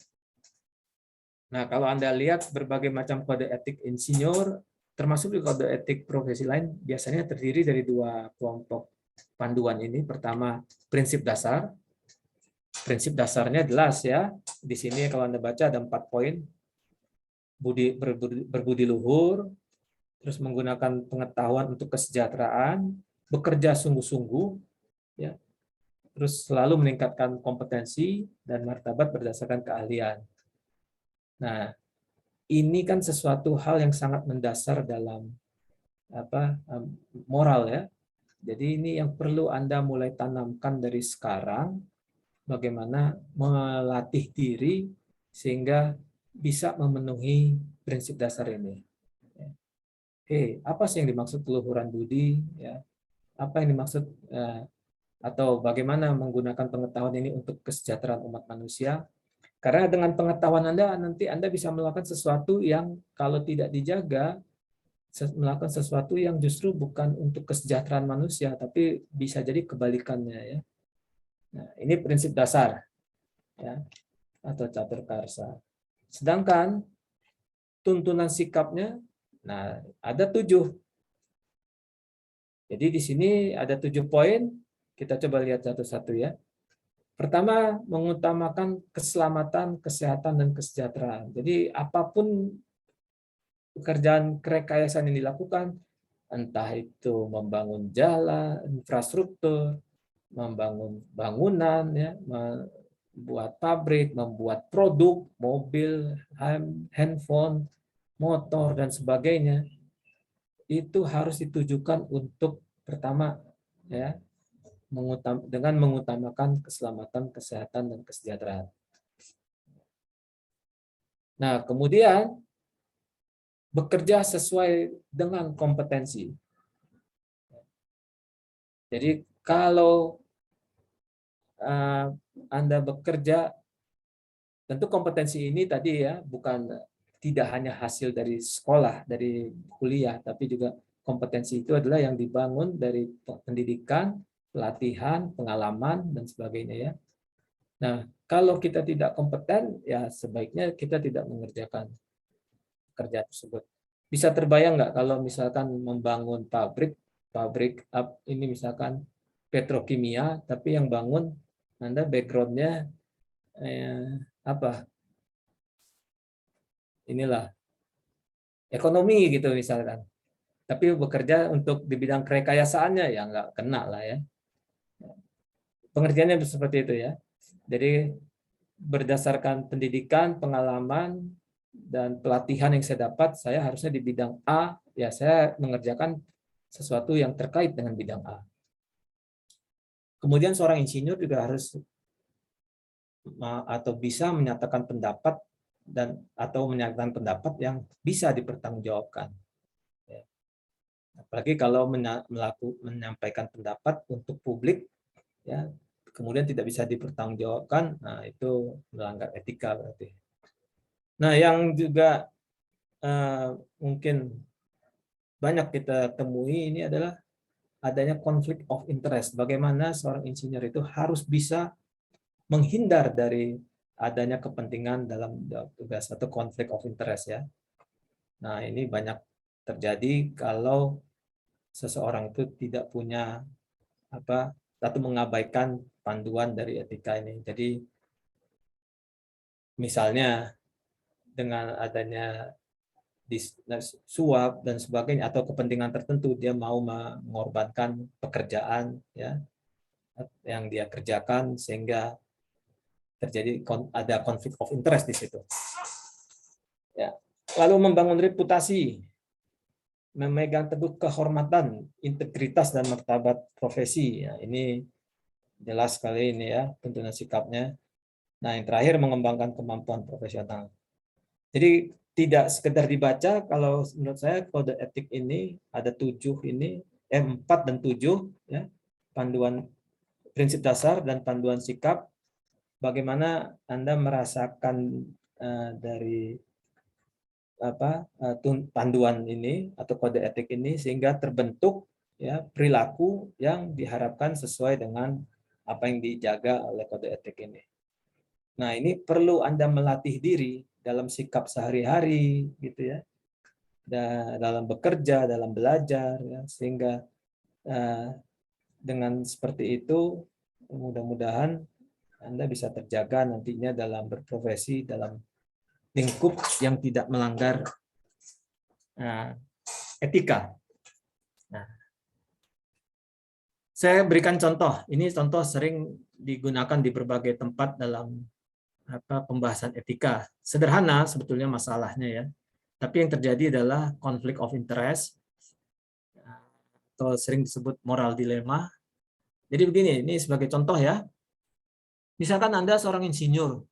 Nah, kalau Anda lihat berbagai macam kode etik insinyur, termasuk di kode etik profesi lain, biasanya terdiri dari dua kelompok panduan ini. Pertama, prinsip dasar. Prinsip dasarnya jelas, ya. Di sini kalau Anda baca ada 4 poin. Berbudi luhur, terus menggunakan pengetahuan untuk kesejahteraan, bekerja sungguh-sungguh, ya, terus selalu meningkatkan kompetensi dan martabat berdasarkan keahlian. Nah, ini kan sesuatu hal yang sangat mendasar dalam moral, ya. Jadi ini yang perlu Anda mulai tanamkan dari sekarang, bagaimana melatih diri sehingga bisa memenuhi prinsip dasar ini. Oke, apa sih yang dimaksud keluhuran budi? Ya, apa yang dimaksud atau bagaimana menggunakan pengetahuan ini untuk kesejahteraan umat manusia? Karena dengan pengetahuan Anda nanti Anda bisa melakukan sesuatu yang kalau tidak dijaga, melakukan sesuatu yang justru bukan untuk kesejahteraan manusia, tapi bisa jadi kebalikannya, ya. Nah, ini prinsip dasar, ya, atau caturkarsa. Sedangkan tuntunan sikapnya, nah, ada 7. Jadi di sini ada 7 poin. Kita coba lihat satu-satu, ya. Pertama, mengutamakan keselamatan, kesehatan, dan kesejahteraan. Jadi apapun pekerjaan kerekayasaan yang dilakukan, entah itu membangun jalan, infrastruktur, membangun bangunan, ya, membuat pabrik, membuat produk, mobil, handphone, motor, dan sebagainya, itu harus ditujukan untuk pertama, ya, dengan mengutamakan keselamatan, kesehatan, dan kesejahteraan. Nah, kemudian bekerja sesuai dengan kompetensi. Jadi kalau Anda bekerja, tentu kompetensi ini tadi ya bukan tidak hanya hasil dari sekolah, dari kuliah, tapi juga kompetensi itu adalah yang dibangun dari pendidikan, pelatihan, pengalaman, dan sebagainya ya. Nah, kalau kita tidak kompeten, ya sebaiknya kita tidak mengerjakan kerja tersebut. Bisa terbayang nggak kalau misalkan membangun pabrik ini misalkan petrokimia, tapi yang bangun Anda background-nya apa? Inilah ekonomi gitu misalkan. Tapi bekerja untuk di bidang kerekayasaannya ya nggak kena lah ya. Pengertiannya seperti itu ya. Jadi berdasarkan pendidikan, pengalaman, dan pelatihan yang saya dapat, saya harusnya di bidang A, ya saya mengerjakan sesuatu yang terkait dengan bidang A. Kemudian seorang insinyur juga harus atau bisa menyatakan pendapat atau menyatakan pendapat yang bisa dipertanggungjawabkan. Apalagi kalau menyampaikan pendapat untuk publik, ya kemudian tidak bisa dipertanggungjawabkan, nah itu melanggar etika berarti. Nah, yang juga mungkin banyak kita temui ini adalah adanya konflik of interest. Bagaimana seorang insinyur itu harus bisa menghindar dari adanya kepentingan dalam tugas atau konflik of interest ya. Nah, ini banyak terjadi kalau seseorang itu tidak punya atau mengabaikan panduan dari etika ini. Jadi misalnya dengan adanya suap dan sebagainya atau kepentingan tertentu dia mau mengorbankan pekerjaan ya yang dia kerjakan sehingga terjadi ada konflik of interest di situ. Ya. Lalu membangun reputasi, memegang teguh kehormatan, integritas dan martabat profesi. Ya, ini jelas sekali ini ya tuntunan sikapnya. Nah, yang terakhir mengembangkan kemampuan profesional. Jadi tidak sekedar dibaca, kalau menurut saya kode etik ini ada 4 dan 7 ya, panduan prinsip dasar dan panduan sikap. Bagaimana Anda merasakan dari panduan ini atau kode etik ini sehingga terbentuk ya perilaku yang diharapkan sesuai dengan apa yang dijaga oleh kode etik ini. Nah, ini perlu Anda melatih diri dalam sikap sehari-hari gitu ya. Dalam bekerja, dalam belajar ya, sehingga dengan seperti itu mudah-mudahan Anda bisa terjaga nantinya dalam berprofesi dalam lingkup yang tidak melanggar etika. Nah, saya berikan contoh. Ini contoh sering digunakan di berbagai tempat dalam pembahasan etika. Sederhana sebetulnya masalahnya ya. Tapi yang terjadi adalah konflik of interest atau sering disebut moral dilema. Jadi begini, ini sebagai contoh ya. Misalkan Anda seorang insinyur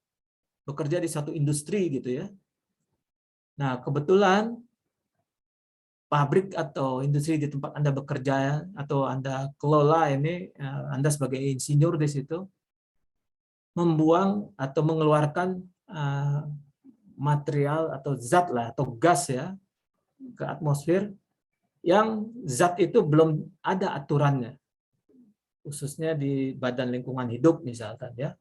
bekerja di satu industri gitu ya. Nah, kebetulan pabrik atau industri di tempat Anda bekerja atau Anda kelola ini, Anda sebagai insinyur di situ membuang atau mengeluarkan material atau zat lah atau gas ya ke atmosfer yang zat itu belum ada aturannya, khususnya di Badan Lingkungan Hidup misalkan ya.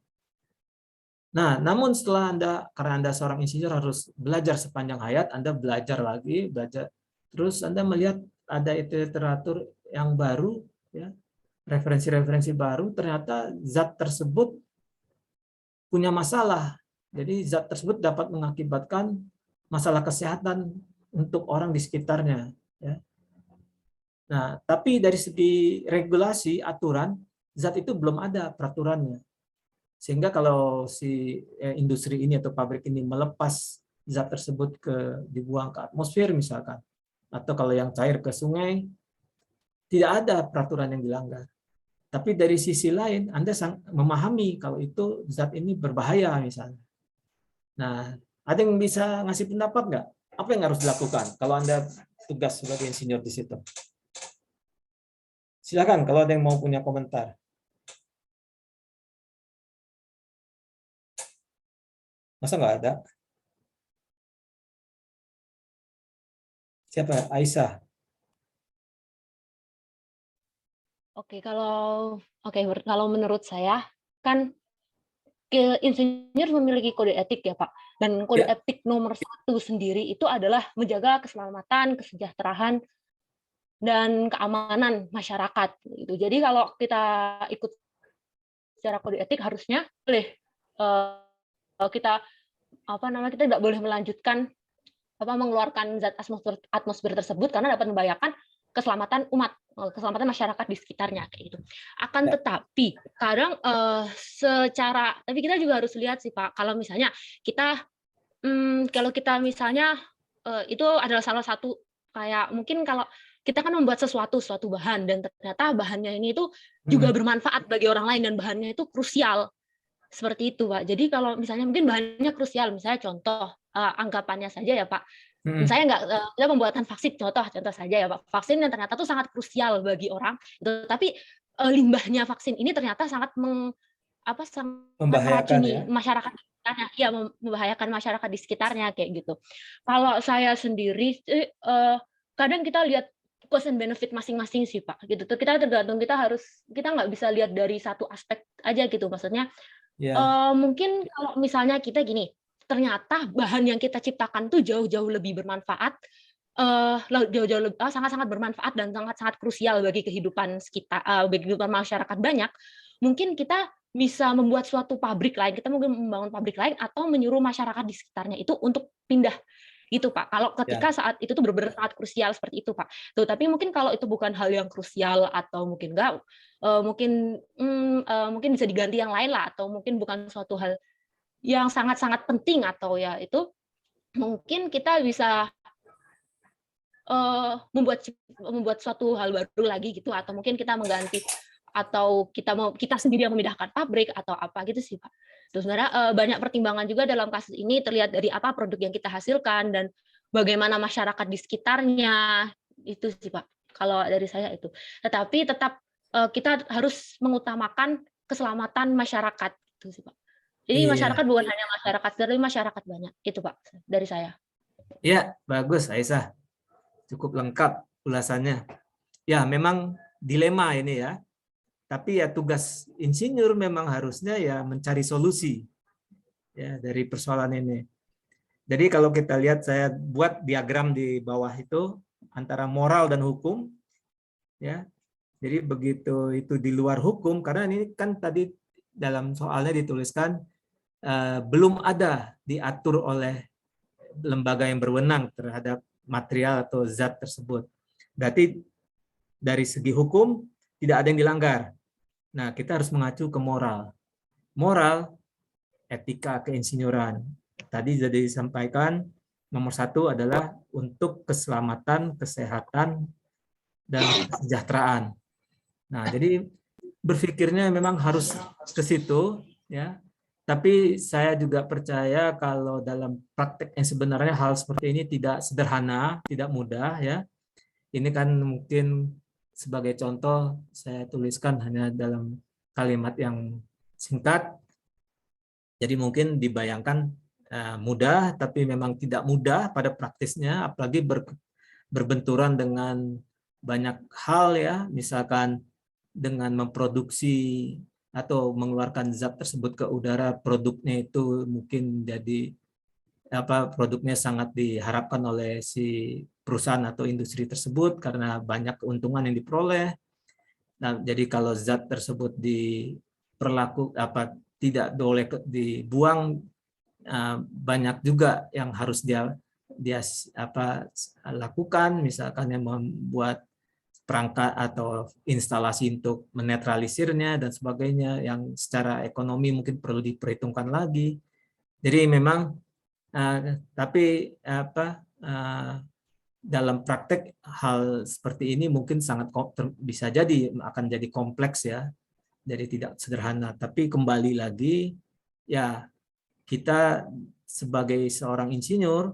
Nah, namun setelah karena Anda seorang insinyur harus belajar sepanjang hayat, Anda belajar lagi, terus Anda melihat ada literatur yang baru ya, referensi-referensi baru, ternyata zat tersebut punya masalah. Jadi zat tersebut dapat mengakibatkan masalah kesehatan untuk orang di sekitarnya. Ya. Nah, tapi dari segi regulasi, aturan, zat itu belum ada peraturannya. Sehingga kalau si industri ini atau pabrik ini melepas zat tersebut dibuang ke atmosfer misalkan, atau kalau yang cair ke sungai, tidak ada peraturan yang dilanggar. Tapi dari sisi lain, Anda memahami kalau itu zat ini berbahaya misalnya. Nah, ada yang bisa ngasih pendapat nggak? Apa yang harus dilakukan kalau Anda tugas sebagai insinyur di situ? Silakan kalau ada yang mau punya komentar. Masa nggak ada? Siapa? Aisyah. Kalau menurut saya kan insinyur memiliki kode etik ya Pak, dan kode Ya. etik nomor 1 sendiri itu adalah menjaga keselamatan, kesejahteraan, dan keamanan masyarakat. Gitu. Jadi kalau kita ikut secara kode etik harusnya boleh kita kita tidak boleh melanjutkan mengeluarkan zat atmosfer tersebut karena dapat membahayakan keselamatan umat, keselamatan masyarakat di sekitarnya kayak gitu. Akan tetapi kadang tapi kita juga harus lihat sih Pak, kalau misalnya kita misalnya itu adalah salah satu kayak mungkin kalau kita kan membuat suatu bahan dan ternyata bahannya ini itu juga bermanfaat bagi orang lain dan bahannya itu krusial. Seperti itu, Pak. Jadi kalau misalnya mungkin bahannya krusial, misalnya contoh anggapannya saja ya, Pak. Misalnya kita membuatkan vaksin, contoh saja ya, Pak. Vaksin yang ternyata itu sangat krusial bagi orang, gitu. Tapi limbahnya vaksin ini ternyata sangat Membahayakan ya. meracuni masyarakat di sekitarnya, ya membahayakan masyarakat di sekitarnya kayak gitu. Kalau saya sendiri kadang kita lihat cost and benefit masing-masing sih Pak, gitu. Kita tergantung kita nggak bisa lihat dari satu aspek aja gitu, maksudnya. Mungkin kalau misalnya kita gini, ternyata bahan yang kita ciptakan tuh jauh-jauh lebih bermanfaat, sangat-sangat bermanfaat dan sangat-sangat krusial bagi kehidupan bagi kehidupan masyarakat banyak. Mungkin kita bisa membuat suatu pabrik lain, kita mungkin membangun pabrik lain atau menyuruh masyarakat di sekitarnya itu untuk pindah gitu Pak. Kalau ketika saat itu tuh benar-benar sangat krusial seperti itu Pak. Tuh, tapi mungkin kalau itu bukan hal yang krusial atau mungkin enggak, mungkin bisa diganti yang lain lah, atau mungkin bukan suatu hal yang sangat-sangat penting atau ya itu mungkin kita bisa membuat suatu hal baru lagi gitu, atau mungkin kita mengganti atau kita sendiri yang memindahkan pabrik atau apa gitu sih Pak. Terus sebenarnya banyak pertimbangan juga dalam kasus ini, terlihat dari apa produk yang kita hasilkan dan bagaimana masyarakat di sekitarnya, itu sih Pak. Kalau dari saya itu. Tetapi tetap kita harus mengutamakan keselamatan masyarakat itu sih Pak. Jadi masyarakat bukan hanya masyarakat, tapi masyarakat banyak. Itu Pak dari saya. Ya, bagus Aisyah. Cukup lengkap ulasannya. Ya, memang dilema ini ya. Tapi ya tugas insinyur memang harusnya ya mencari solusi ya dari persoalan ini. Jadi kalau kita lihat, saya buat diagram di bawah itu antara moral dan hukum ya. Jadi begitu itu di luar hukum, karena ini kan tadi dalam soalnya dituliskan belum ada diatur oleh lembaga yang berwenang terhadap material atau zat tersebut. Berarti dari segi hukum tidak ada yang dilanggar. Nah, kita harus mengacu ke moral. Moral, etika keinsinyuran. Tadi sudah disampaikan, nomor 1 adalah untuk keselamatan, kesehatan, dan kesejahteraan. Nah, jadi berpikirnya memang harus ke situ, ya. Tapi saya juga percaya kalau dalam praktek yang sebenarnya hal seperti ini tidak sederhana, tidak mudah, ya. Ini kan mungkin sebagai contoh saya tuliskan hanya dalam kalimat yang singkat. Jadi mungkin dibayangkan mudah, tapi memang tidak mudah pada praktisnya, apalagi berbenturan dengan banyak hal ya, misalkan dengan memproduksi atau mengeluarkan zat tersebut ke udara, produknya itu mungkin jadi produknya sangat diharapkan oleh si perusahaan atau industri tersebut karena banyak keuntungan yang diperoleh. Nah, jadi kalau zat tersebut tidak boleh dibuang, banyak juga yang harus dia lakukan, misalkan yang membuat perangkat atau instalasi untuk menetralisirnya dan sebagainya, yang secara ekonomi mungkin perlu diperhitungkan lagi. Jadi memang tapi dalam praktek hal seperti ini mungkin sangat bisa jadi akan jadi kompleks ya. jadi tidak sederhana. Tapi kembali lagi, ya kita sebagai seorang insinyur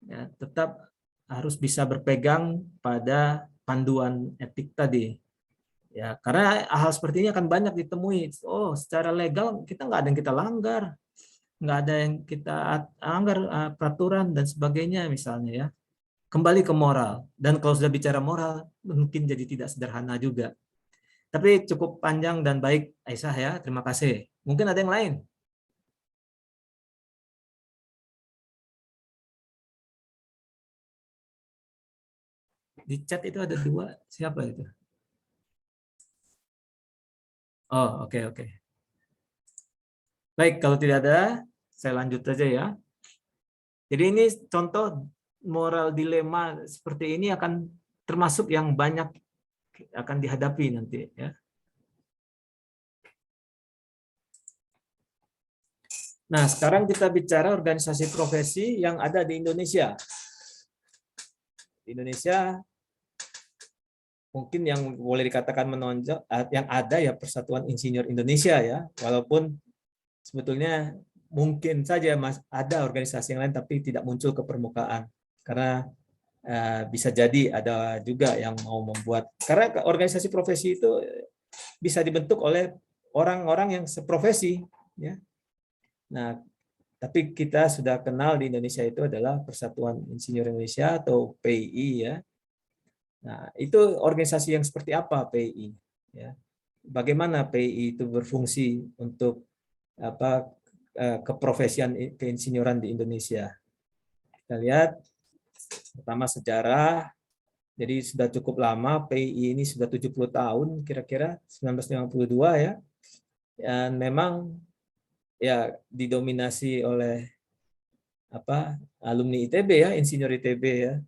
ya, tetap harus bisa berpegang pada panduan etik tadi. Ya, karena hal seperti ini akan banyak ditemui. Oh, secara legal kita nggak ada yang kita langgar, nggak ada yang kita langgar peraturan dan sebagainya misalnya ya. Kembali ke moral. Dan kalau sudah bicara moral, mungkin jadi tidak sederhana juga. Tapi cukup panjang dan baik, Aisyah ya. Terima kasih. Mungkin ada yang lain. Di chat itu ada 2. Siapa itu? Oh, oke. Baik, kalau tidak ada, saya lanjut saja ya. Jadi ini contoh moral dilema seperti ini akan termasuk yang banyak akan dihadapi nanti ya. Nah, sekarang kita bicara organisasi profesi yang ada di Indonesia. Di Indonesia mungkin yang boleh dikatakan menonjol yang ada ya Persatuan Insinyur Indonesia ya, walaupun sebetulnya mungkin saja ada organisasi yang lain tapi tidak muncul ke permukaan karena bisa jadi ada juga yang mau membuat, karena organisasi profesi itu bisa dibentuk oleh orang-orang yang seprofesi ya. Nah, tapi kita sudah kenal di Indonesia itu adalah Persatuan Insinyur Indonesia atau PII ya. Nah, itu organisasi yang seperti apa PII ya? Bagaimana PII itu berfungsi untuk keprofesian keinsinyuran di Indonesia? Kita lihat pertama sejarah. Jadi sudah cukup lama, PII ini sudah 70 tahun kira-kira, 1952 ya. Dan memang ya didominasi oleh alumni ITB ya, insinyur ITB ya.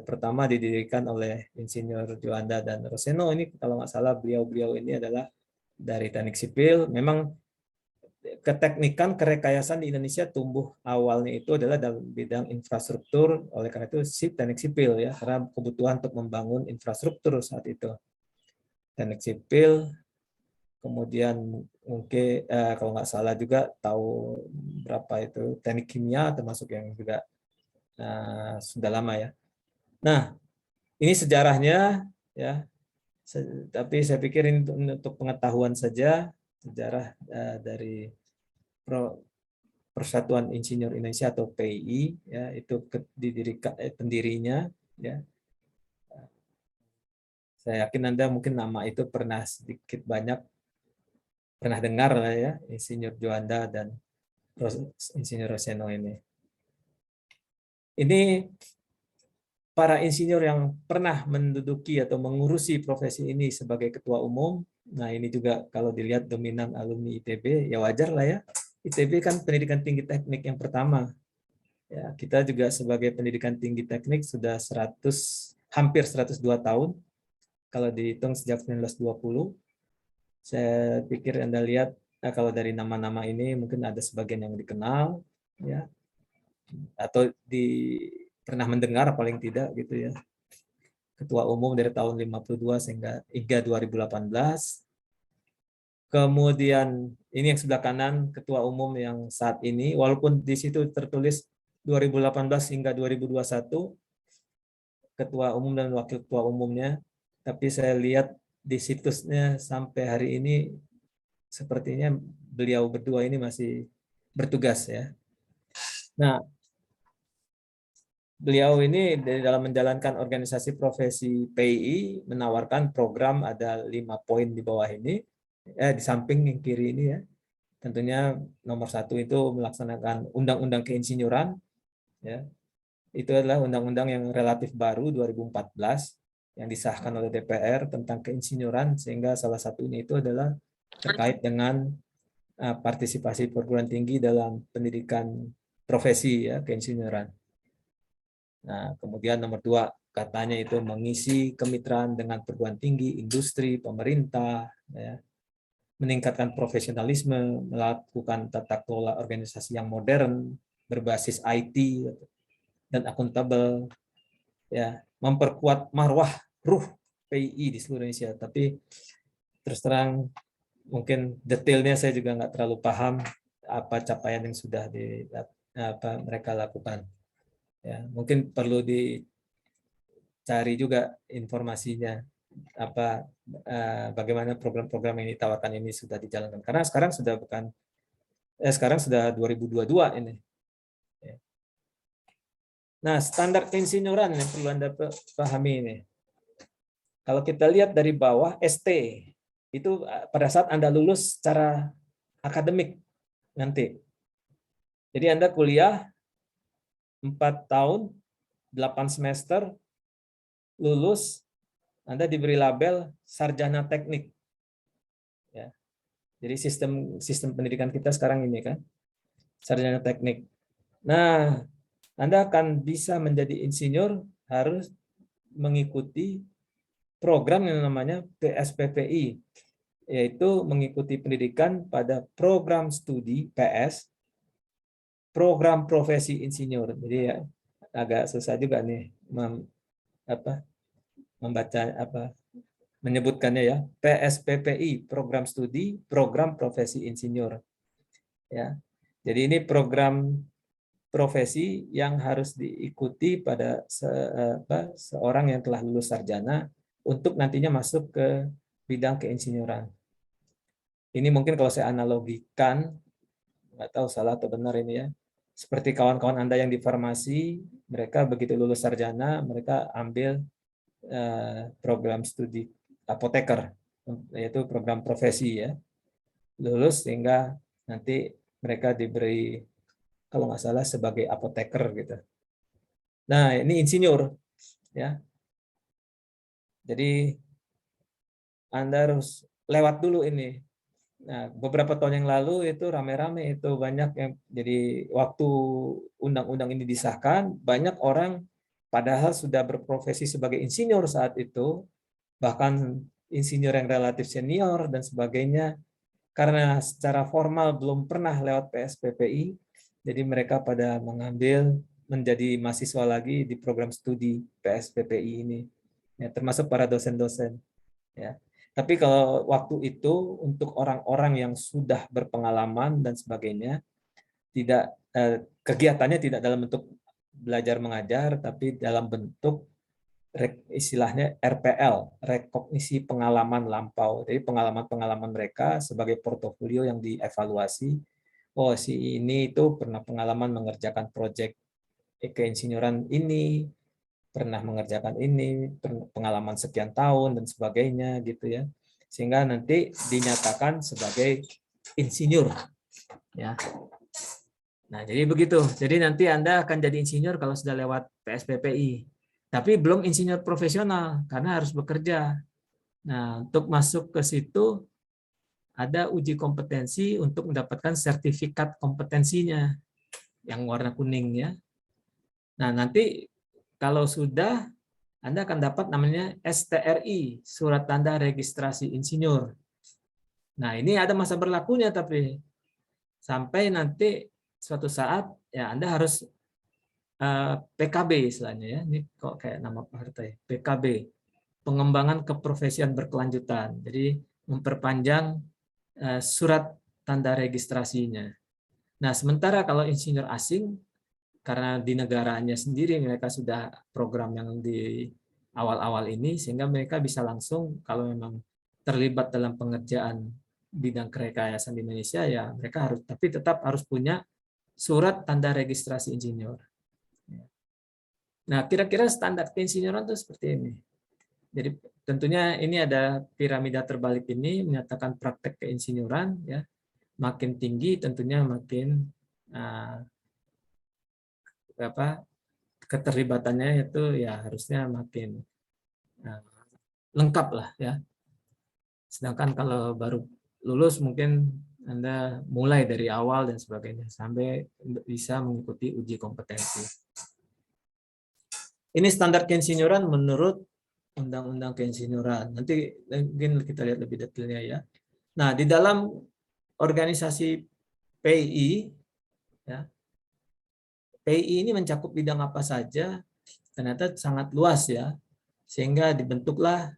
Pertama didirikan oleh Insinyur Juanda dan Roseno. Ini kalau nggak salah beliau-beliau ini adalah dari teknik sipil. Memang keteknikan kerekayasan di Indonesia tumbuh awalnya itu adalah dalam bidang infrastruktur, oleh karena itu teknik sipil ya, karena kebutuhan untuk membangun infrastruktur saat itu. Teknik sipil, kemudian mungkin kalau nggak salah juga tahu berapa itu teknik kimia termasuk yang juga sudah lama ya. Nah, ini sejarahnya ya. Tapi saya pikir ini untuk pengetahuan saja sejarah dari Persatuan Insinyur Indonesia atau PII ya, itu didirikan pendirinya ya. Saya yakin Anda mungkin nama itu pernah sedikit banyak pernah dengar lah ya, Insinyur Juanda dan Insinyur Roseno ini. Ini para insinyur yang pernah menduduki atau mengurusi profesi ini sebagai ketua umum. Nah, ini juga kalau dilihat dominan alumni ITB, ya wajar lah ya. ITB kan pendidikan tinggi teknik yang pertama. Ya, kita juga sebagai pendidikan tinggi teknik sudah hampir 102 tahun. Kalau dihitung sejak 1920. Saya pikir Anda lihat kalau dari nama-nama ini mungkin ada sebagian yang dikenal ya. Atau pernah mendengar paling tidak gitu ya. Ketua umum dari tahun 52 hingga 2018. Kemudian ini yang sebelah kanan ketua umum yang saat ini, walaupun di situ tertulis 2018 hingga 2021 ketua umum dan wakil ketua umumnya, tapi saya lihat di situsnya sampai hari ini sepertinya beliau berdua ini masih bertugas ya. Nah, beliau ini dalam menjalankan organisasi profesi PII menawarkan program, ada 5 poin di bawah ini, di samping yang kiri ini ya. Tentunya nomor 1 itu melaksanakan undang-undang keinsinyuran ya. Itu adalah undang-undang yang relatif baru 2014 yang disahkan oleh DPR tentang keinsinyuran, sehingga salah satunya itu adalah terkait dengan partisipasi perguruan tinggi dalam pendidikan profesi ya keinsinyuran. Nah, kemudian nomor 2 katanya itu mengisi kemitraan dengan perguruan tinggi, industri, pemerintah, ya, meningkatkan profesionalisme, melakukan tata kelola organisasi yang modern, berbasis IT dan akuntabel, ya, memperkuat marwah ruh PII di seluruh Indonesia. Tapi terus terang mungkin detailnya saya juga nggak terlalu paham apa capaian yang sudah mereka lakukan. Ya, mungkin perlu dicari juga informasinya bagaimana program-program yang ditawarkan ini sudah dijalankan. Karena sekarang sudah 2022 ini. Nah, standar keinsinyuran yang perlu Anda pahami ini. Kalau kita lihat dari bawah, ST, itu pada saat Anda lulus secara akademik nanti. Jadi Anda kuliah 4 tahun, 8 semester, lulus, Anda diberi label sarjana teknik. Ya. Jadi sistem pendidikan kita sekarang ini kan, sarjana teknik. Nah, Anda akan bisa menjadi insinyur harus mengikuti program yang namanya PSPPI, yaitu mengikuti pendidikan pada program studi PS, program profesi insinyur. Jadi ya, agak susah juga nih menyebutkannya ya. PSPPI, program studi, program profesi insinyur. Ya. Jadi ini program profesi yang harus diikuti pada seorang yang telah lulus sarjana untuk nantinya masuk ke bidang keinsinyuran. Ini mungkin kalau saya analogikan, nggak tahu salah atau benar ini ya, seperti kawan-kawan Anda yang di farmasi, mereka begitu lulus sarjana, mereka ambil program studi apoteker, yaitu program profesi ya, lulus sehingga nanti mereka diberi, kalau nggak salah, sebagai apoteker gitu. Nah, ini insinyur ya. Jadi Anda harus lewat dulu ini. Nah, beberapa tahun yang lalu itu rame-rame itu banyak yang jadi waktu undang-undang ini disahkan, banyak orang padahal sudah berprofesi sebagai insinyur saat itu, bahkan insinyur yang relatif senior dan sebagainya, karena secara formal belum pernah lewat PSPPI, jadi mereka pada mengambil menjadi mahasiswa lagi di program studi PSPPI ini, ya, termasuk para dosen-dosen. Ya. Tapi kalau waktu itu untuk orang-orang yang sudah berpengalaman dan sebagainya, kegiatannya tidak dalam bentuk belajar mengajar, tapi dalam bentuk istilahnya RPL, rekognisi pengalaman lampau. Jadi pengalaman-pengalaman mereka sebagai portofolio yang dievaluasi. Oh, si ini itu pernah pengalaman mengerjakan proyek keinsinyuran ini, pernah mengerjakan ini, pengalaman sekian tahun dan sebagainya gitu ya. Sehingga nanti dinyatakan sebagai insinyur ya. Nah, jadi begitu. Jadi nanti Anda akan jadi insinyur kalau sudah lewat PSPPI. Tapi belum insinyur profesional karena harus bekerja. Nah, untuk masuk ke situ ada uji kompetensi untuk mendapatkan sertifikat kompetensinya yang warna kuning ya. Nah, nanti kalau sudah, Anda akan dapat namanya STRI, Surat Tanda Registrasi Insinyur. Nah, ini ada masa berlakunya tapi sampai nanti suatu saat ya Anda harus PKB istilahnya ya. Ini kok kayak nama partai. PKB, pengembangan keprofesian berkelanjutan. Jadi memperpanjang surat tanda registrasinya. Nah, sementara kalau insinyur asing, karena di negaranya sendiri mereka sudah program yang di awal-awal ini, sehingga mereka bisa langsung kalau memang terlibat dalam pengerjaan bidang kerekayasaan di Indonesia, ya mereka harus, tapi tetap harus punya surat tanda registrasi insinyur. Nah, kira-kira standar keinsinyuran itu seperti ini. Jadi tentunya ini ada piramida terbalik ini menyatakan praktek keinsinyuran ya, makin tinggi tentunya makin keterlibatannya itu ya harusnya makin lengkap lah ya. Sedangkan kalau baru lulus mungkin Anda mulai dari awal dan sebagainya sampai bisa mengikuti uji kompetensi. Ini standar keinsinyuran menurut Undang-Undang Keinsinyuran. Nanti mungkin kita lihat lebih detailnya ya. Nah, di dalam organisasi PI ya, PI ini mencakup bidang apa saja, ternyata sangat luas ya, sehingga dibentuklah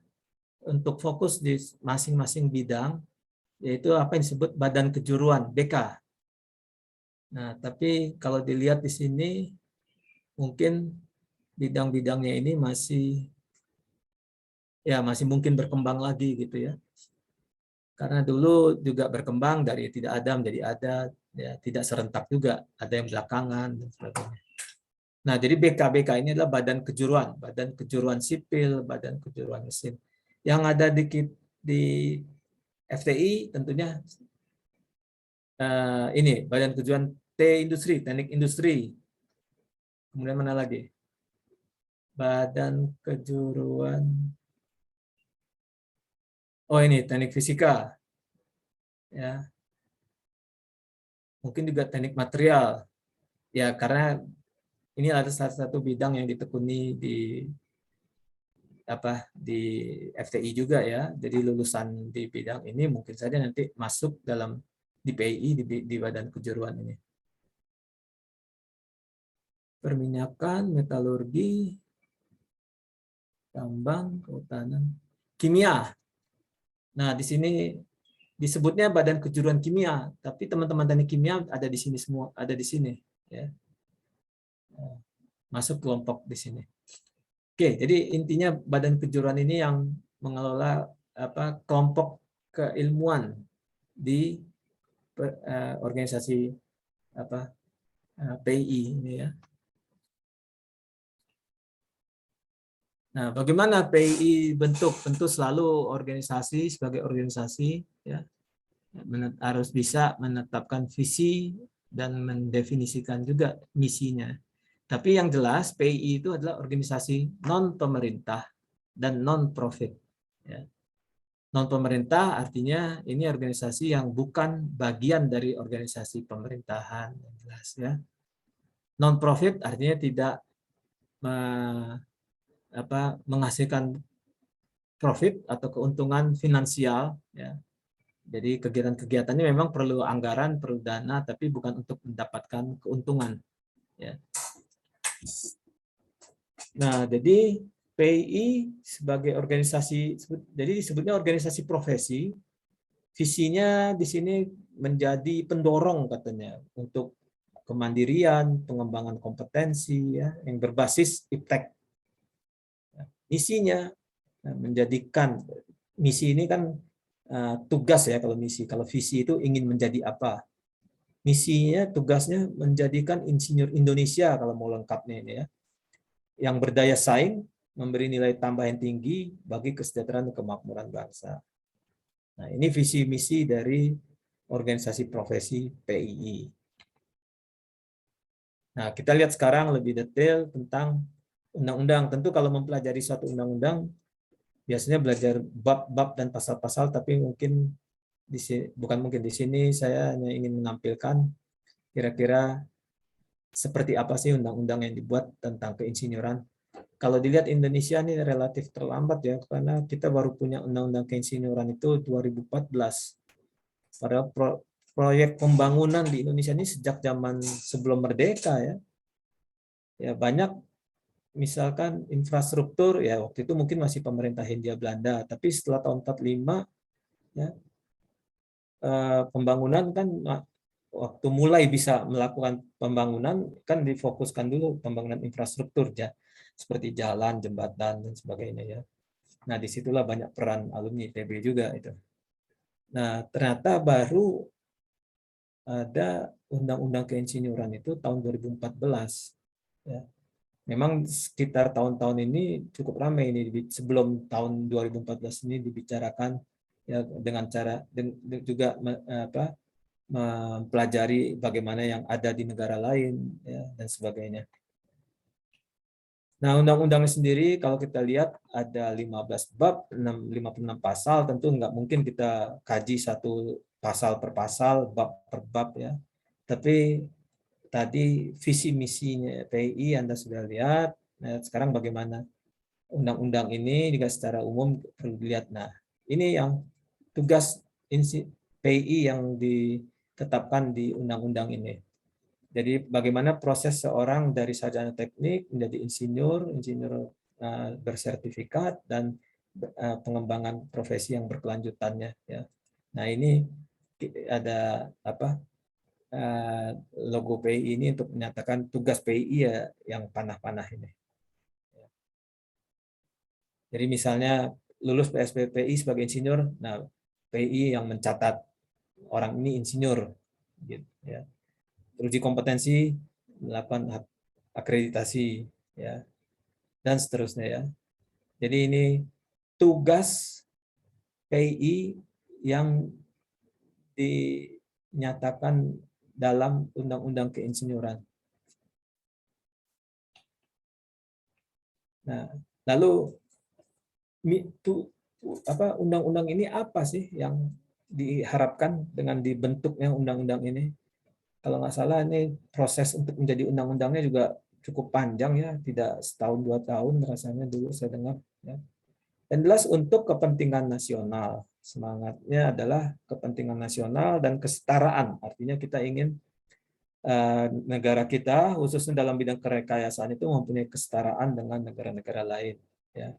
untuk fokus di masing-masing bidang yaitu apa yang disebut Badan Kejuruan BK. Nah, tapi kalau dilihat di sini mungkin bidang-bidangnya ini masih mungkin berkembang lagi gitu ya. Karena dulu juga berkembang dari tidak ada menjadi ada, ya tidak serentak juga, ada yang belakangan dan sebagainya. Nah, jadi BK ini adalah Badan Kejuruan Sipil, Badan Kejuruan Mesin. Yang ada di FTI tentunya ini Badan Kejuruan Industri, Teknik Industri. Kemudian mana lagi? Badan Kejuruan, oh ini Teknik Fisika, ya. Mungkin juga Teknik Material, ya karena ini ada salah satu bidang yang ditekuni di FTI juga ya. Jadi lulusan di bidang ini mungkin saja nanti masuk dalam di PI di Badan Kejuruan ini. Perminyakan, metalurgi, tambang, kehutanan, kimia. Nah, di sini disebutnya Badan Kejuruan Kimia, tapi teman-teman teknik kimia ada di sini semua, ada di sini ya. Masuk kelompok di sini. Oke, jadi intinya Badan Kejuruan ini yang mengelola kelompok keilmuan di organisasi PI ini ya. Nah, bagaimana PI bentuk? Tentu selalu organisasi sebagai organisasi ya harus bisa menetapkan visi dan mendefinisikan juga misinya. Tapi yang jelas PI itu adalah organisasi non pemerintah dan non profit. Ya. Non pemerintah artinya ini organisasi yang bukan bagian dari organisasi pemerintahan, yang jelas ya. Non profit artinya tidak menghasilkan profit atau keuntungan finansial ya. Jadi kegiatan-kegiatannya memang perlu anggaran, perlu dana, tapi bukan untuk mendapatkan keuntungan ya. Nah, jadi PI sebagai organisasi, jadi disebutnya organisasi profesi, visinya di sini menjadi pendorong katanya untuk kemandirian, pengembangan kompetensi ya, yang berbasis iptek. Misinya menjadikan, misi ini kan tugas ya kalau misi, kalau visi itu ingin menjadi apa. Misinya, tugasnya menjadikan insinyur Indonesia kalau mau lengkapnya ini ya, yang berdaya saing, memberi nilai tambah yang tinggi bagi kesejahteraan dan kemakmuran bangsa. Nah, ini visi misi dari organisasi profesi PII. Nah, kita lihat sekarang lebih detail tentang undang-undang. Tentu kalau mempelajari suatu undang-undang, biasanya belajar bab-bab dan pasal-pasal, tapi mungkin bukan mungkin di sini saya hanya ingin menampilkan kira-kira seperti apa sih undang-undang yang dibuat tentang keinsinyuran. Kalau dilihat Indonesia ini relatif terlambat ya, karena kita baru punya undang-undang keinsinyuran itu 2014. Padahal proyek pembangunan di Indonesia ini sejak zaman sebelum merdeka ya. Ya banyak, misalkan infrastruktur ya waktu itu mungkin masih pemerintah Hindia Belanda, tapi setelah tahun 45 ya pembangunan kan waktu mulai bisa melakukan pembangunan kan difokuskan dulu pembangunan infrastruktur ya, seperti jalan, jembatan dan sebagainya ya. Nah, disitulah banyak peran alumni ITB juga itu. Nah, ternyata baru ada undang-undang keinsinyuran itu tahun 2014 ya. Memang sekitar tahun-tahun ini cukup ramai ini, sebelum tahun 2014 ini dibicarakan ya dengan cara juga mempelajari bagaimana yang ada di negara lain ya, dan sebagainya. Nah, undang-undangnya sendiri kalau kita lihat ada 15 bab, 56 pasal, tentu nggak mungkin kita kaji satu pasal per pasal, bab per bab ya. Tapi tadi visi misinya PI Anda sudah lihat. Nah, sekarang bagaimana undang-undang ini juga secara umum perlu dilihat. Nah, ini yang tugas PI yang ditetapkan di undang-undang ini. Jadi bagaimana proses seorang dari sarjana teknik menjadi insinyur bersertifikat dan pengembangan profesi yang berkelanjutannya ya. Nah, ini ada logo PII ini untuk menyatakan tugas PII ya yang panah-panah ini. Jadi misalnya lulus PSPPI sebagai insinyur, nah PII yang mencatat orang ini insinyur, gitu, ya. Uji kompetensi, melakukan akreditasi, ya, dan seterusnya, ya. Jadi ini tugas PII yang dinyatakan dalam Undang-Undang Keinsinyuran. Nah, lalu undang-undang ini apa sih yang diharapkan dengan dibentuknya undang-undang ini? Kalau nggak salah ini proses untuk menjadi undang-undangnya juga cukup panjang ya, tidak setahun 2 tahun rasanya dulu saya dengar. Ya. Dan jelas untuk kepentingan nasional, semangatnya adalah kepentingan nasional dan kesetaraan. Artinya kita ingin negara kita khususnya dalam bidang kerekayasaan itu mempunyai kesetaraan dengan negara-negara lain. Ya.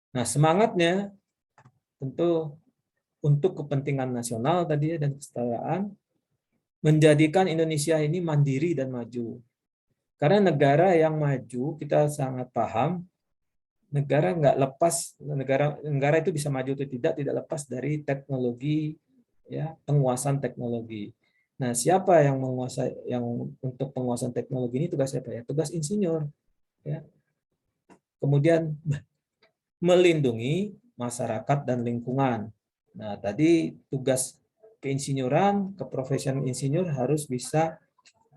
Nah, semangatnya tentu untuk kepentingan nasional tadi ya, dan kesetaraan, menjadikan Indonesia ini mandiri dan maju. Karena negara yang maju, kita sangat paham, negara nggak lepas, negara itu bisa maju atau tidak lepas dari teknologi, ya, penguasaan teknologi. Nah, siapa yang menguasai, yang untuk penguasaan teknologi ini tugas siapa ya? Tugas insinyur. Ya. Kemudian melindungi masyarakat dan lingkungan. Nah, tadi tugas keinsinyuran, keprofesian insinyur harus bisa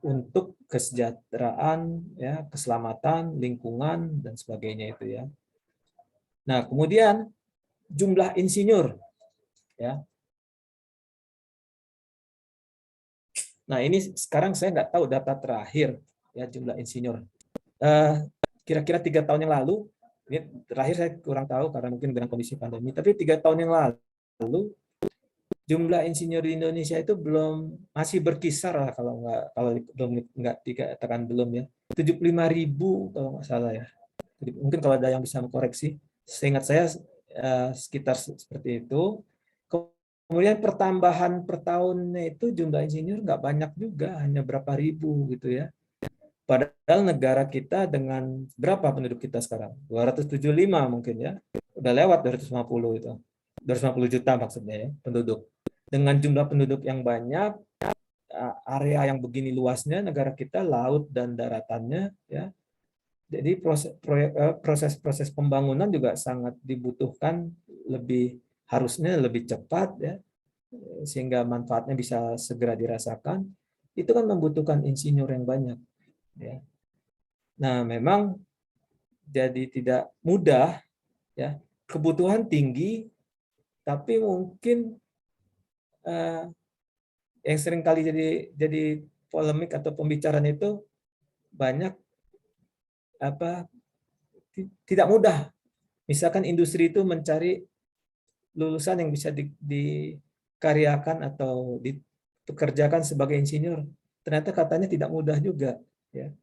untuk kesejahteraan, ya, keselamatan, lingkungan, dan sebagainya itu ya. Nah, kemudian jumlah insinyur, ya. Nah, ini sekarang saya nggak tahu data terakhir ya jumlah insinyur. Kira-kira 3 tahun yang lalu, ini terakhir saya kurang tahu karena mungkin dengan kondisi pandemi, tapi 3 tahun yang lalu jumlah insinyur di Indonesia itu masih berkisar lah kalau nggak dikatakan belum ya, 75.000 kalau nggak salah ya. Jadi, mungkin kalau ada yang bisa mengkoreksi, seingat saya sekitar seperti itu. Kemudian pertambahan per tahunnya itu jumlah insinyur nggak banyak juga, hanya berapa ribu gitu ya. Padahal negara kita dengan berapa penduduk kita sekarang? 275 mungkin ya. Udah lewat 250 itu. 250 juta maksudnya ya, penduduk. Dengan jumlah penduduk yang banyak, area yang begini luasnya negara kita, laut dan daratannya ya. Jadi proses pembangunan juga sangat dibutuhkan, harusnya lebih cepat ya, sehingga manfaatnya bisa segera dirasakan. Itu kan membutuhkan insinyur yang banyak ya. Nah, memang jadi tidak mudah ya, kebutuhan tinggi, tapi mungkin yang sering kali jadi polemik atau pembicaraan itu banyak tidak mudah. Misalkan industri itu mencari lulusan yang bisa dikaryakan atau dipekerjakan sebagai insinyur, ternyata katanya tidak mudah juga ya.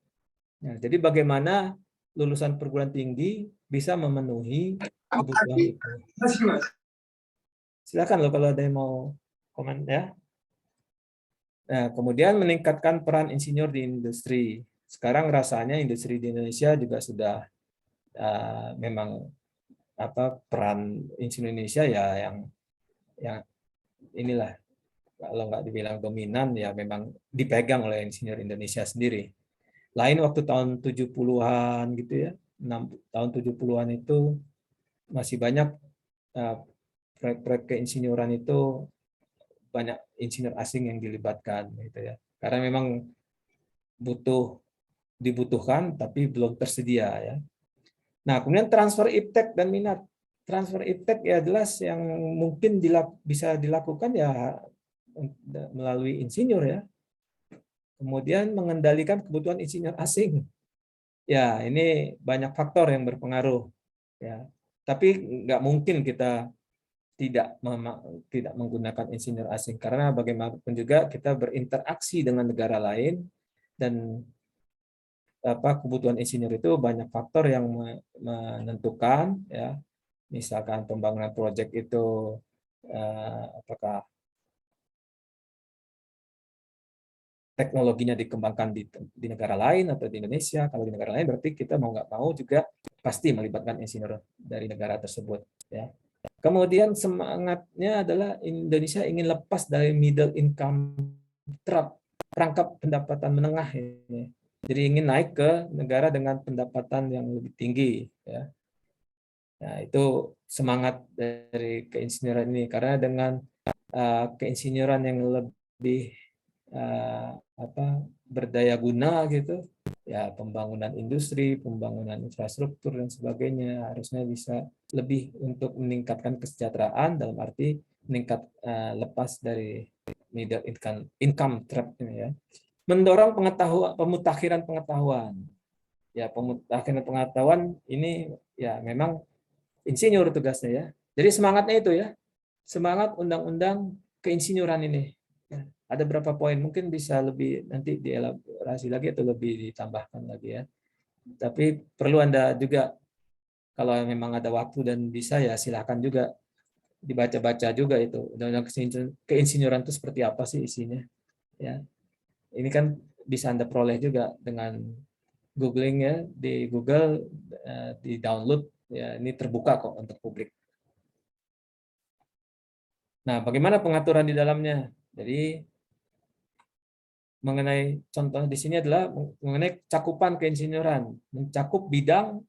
Nah, jadi bagaimana lulusan perguruan tinggi bisa memenuhi kebutuhan itu. Silakan loh kalau ada yang mau komen ya. Nah, kemudian meningkatkan peran insinyur di industri. Sekarang rasanya industri di Indonesia juga sudah memang peran insinyur Indonesia ya yang inilah, kalau nggak dibilang dominan ya memang dipegang oleh insinyur Indonesia sendiri. Lain waktu tahun 70-an gitu ya, tahun 70-an itu masih banyak proyek-proyek keinsinyuran itu banyak insinyur asing yang dilibatkan gitu ya. Karena memang dibutuhkan tapi belum tersedia ya. Nah, kemudian transfer iptek dan minat. Transfer iptek ya jelas yang mungkin bisa dilakukan ya melalui insinyur ya. Kemudian mengendalikan kebutuhan insinyur asing. Ya, ini banyak faktor yang berpengaruh ya. Tapi nggak mungkin kita tidak menggunakan insinyur asing karena bagaimanapun juga kita berinteraksi dengan negara lain dan kebutuhan insinyur itu banyak faktor yang menentukan ya. Misalkan pembangunan proyek itu apakah teknologinya dikembangkan di negara lain atau di Indonesia. Kalau di negara lain berarti kita mau nggak mau juga pasti melibatkan insinyur dari negara tersebut. Ya. Kemudian semangatnya adalah Indonesia ingin lepas dari middle income trap, perangkap pendapatan menengah ini. Jadi ingin naik ke negara dengan pendapatan yang lebih tinggi. Ya. Nah, itu semangat dari keinsinyuran ini, karena dengan keinsinyuran yang lebih berdaya guna gitu, ya pembangunan industri, pembangunan infrastruktur dan sebagainya harusnya bisa lebih untuk meningkatkan kesejahteraan, dalam arti meningkat lepas dari middle income trap ini ya. Mendorong pengetahuan, pemutakhiran pengetahuan. Ya, pemutakhiran pengetahuan ini ya memang insinyur tugasnya ya. Jadi semangatnya itu ya. Semangat undang-undang keinsinyuran ini. Ya, ada berapa poin, mungkin bisa lebih nanti dielaborasi lagi atau lebih ditambahkan lagi ya. Tapi perlu Anda juga, kalau memang ada waktu dan bisa ya silakan juga dibaca-baca juga itu undang-undang keinsinyuran itu seperti apa sih isinya. Ya, ini kan bisa Anda peroleh juga dengan googling ya, di Google, di download ya, ini terbuka kok untuk publik. Nah, bagaimana pengaturan di dalamnya? Jadi mengenai contoh di sini adalah mengenai cakupan keinsinyuran, mencakup bidang